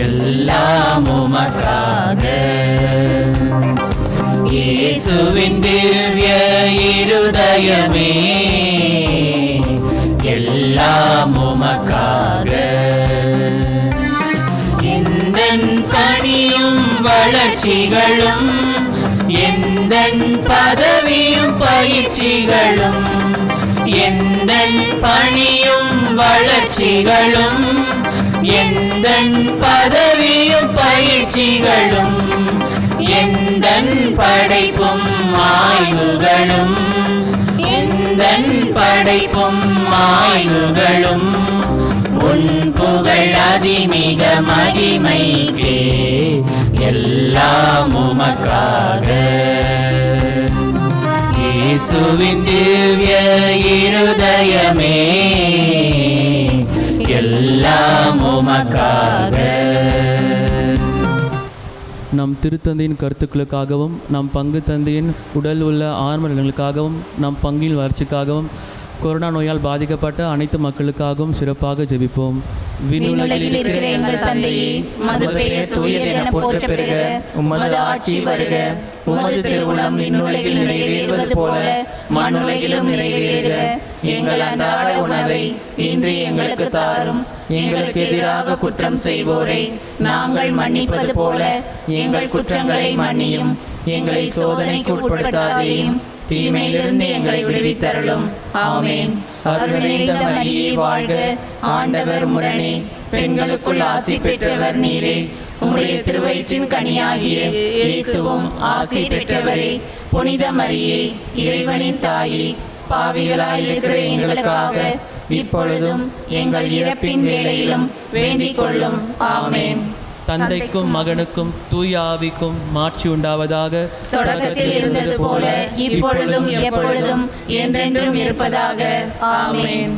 எல்லாம் உமக்காக இயேசுவின் திவ்ய இருதயமே, எல்லாம் உமக்காக. எந்தன் பணியும் வளர்ச்சிகளும், எந்தன் பதவியும் பயிற்சிகளும், எந்தன் பணியும் வளர்ச்சிகளும், எந்தன் பதவியும் பயிற்சிகளும், எந்தன் படைப்பும் ஆய்வுகளும், எந்தன் படைப்பும் ஆய்வுகளும் உன் புகழ் அதிமிக மகிமைக்கே, எல்லாம் உமக்காக. இயேசுவின் திவ்ய இருதயமே, எல்லாம் உமக்காக. நம் திருத்தந்தையின் கருத்துக்களுக்காகவும், நம் பங்கு தந்தையின் உடல் உள்ள ஆன்ம நலன்களுக்காகவும், நம் பங்கின் வளர்ச்சிக்காகவும், கொரோனா நோயால் பாதிக்கப்பட்ட அனைத்து மக்களுக்காகவும் சிறப்பாக ஜெபிப்போம். விண்ணுலகில் இருக்கிற எங்கள் தந்தையே, உமது பெயர் தூயது என போற்றப் பெறுக. உமது ஆட்சி வருக. உமது திருவுளம் விண்ணுலகில் நிறைவேறுவது போல மண்ணுலகிலும் நிறைவேறுக. எங்கள் அன்றாட உணவை இன்று எங்களுக்கு தாரும். எங்களுக்கு எதிராக குற்றம் செய்வோரை நாங்கள் மன்னிப்பது போல எங்கள் குற்றங்களை மன்னியும். எங்களை சோதனைக்கு உட்படுத்தாதேயும், தீமையிலிருந்து எங்களை விடுவித்தருளும். ஆமேன். அருள் நிறைந்த மரியே வாழ்க. ஆண்டவர் உம்முடனே, பெண்களுக்குள் ஆசி பெற்றவர் நீரே. உம்முடைய திருவயிற்றின் கனியாகிய இயேசுவும் ஆசி பெற்றவரே. புனித மரியே, இறைவனின் தாயே, பாவிகளாயிருக்கிற எங்களுக்காக இப்பொழுதும் எங்கள் இறப்பின் வேளையிலும் வேண்டிக் கொள்ளும். ஆமேன். தந்தைக்கும் மகனுக்கும் தூய ஆவிக்கும் மாட்சி உண்டாவதாக. தொடக்கத்தில் இருந்தது போல இப்பொழுதும் எப்பொழுதும் என்றென்றும் இருப்பதாக. ஆமேன்.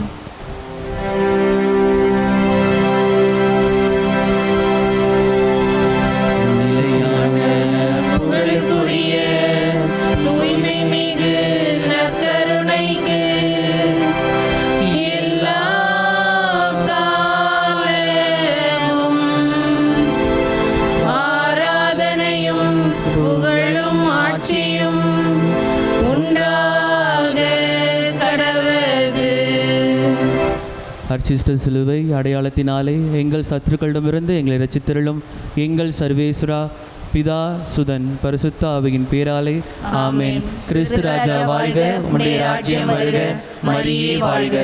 நிலையான புகழுக்குரிய தூய்மை மிகு நற்கருணைக்கு எல்லா காலமும் அர்ச்சிஷ்ட சிலுவை அடையாளத்தினாலே எங்கள் சத்துருக்களிடமிருந்து எங்களை ரட்சித்தருளும். எங்கள் சர்வேஸ்வரா, பிதா, சுதன், பரிசுத்த ஆவியின் பேராலே ஆமென். கிறிஸ்து ராஜா வாழ்க, உம்முடைய ராஜ்யம் வருக, மரியே வாழ்க.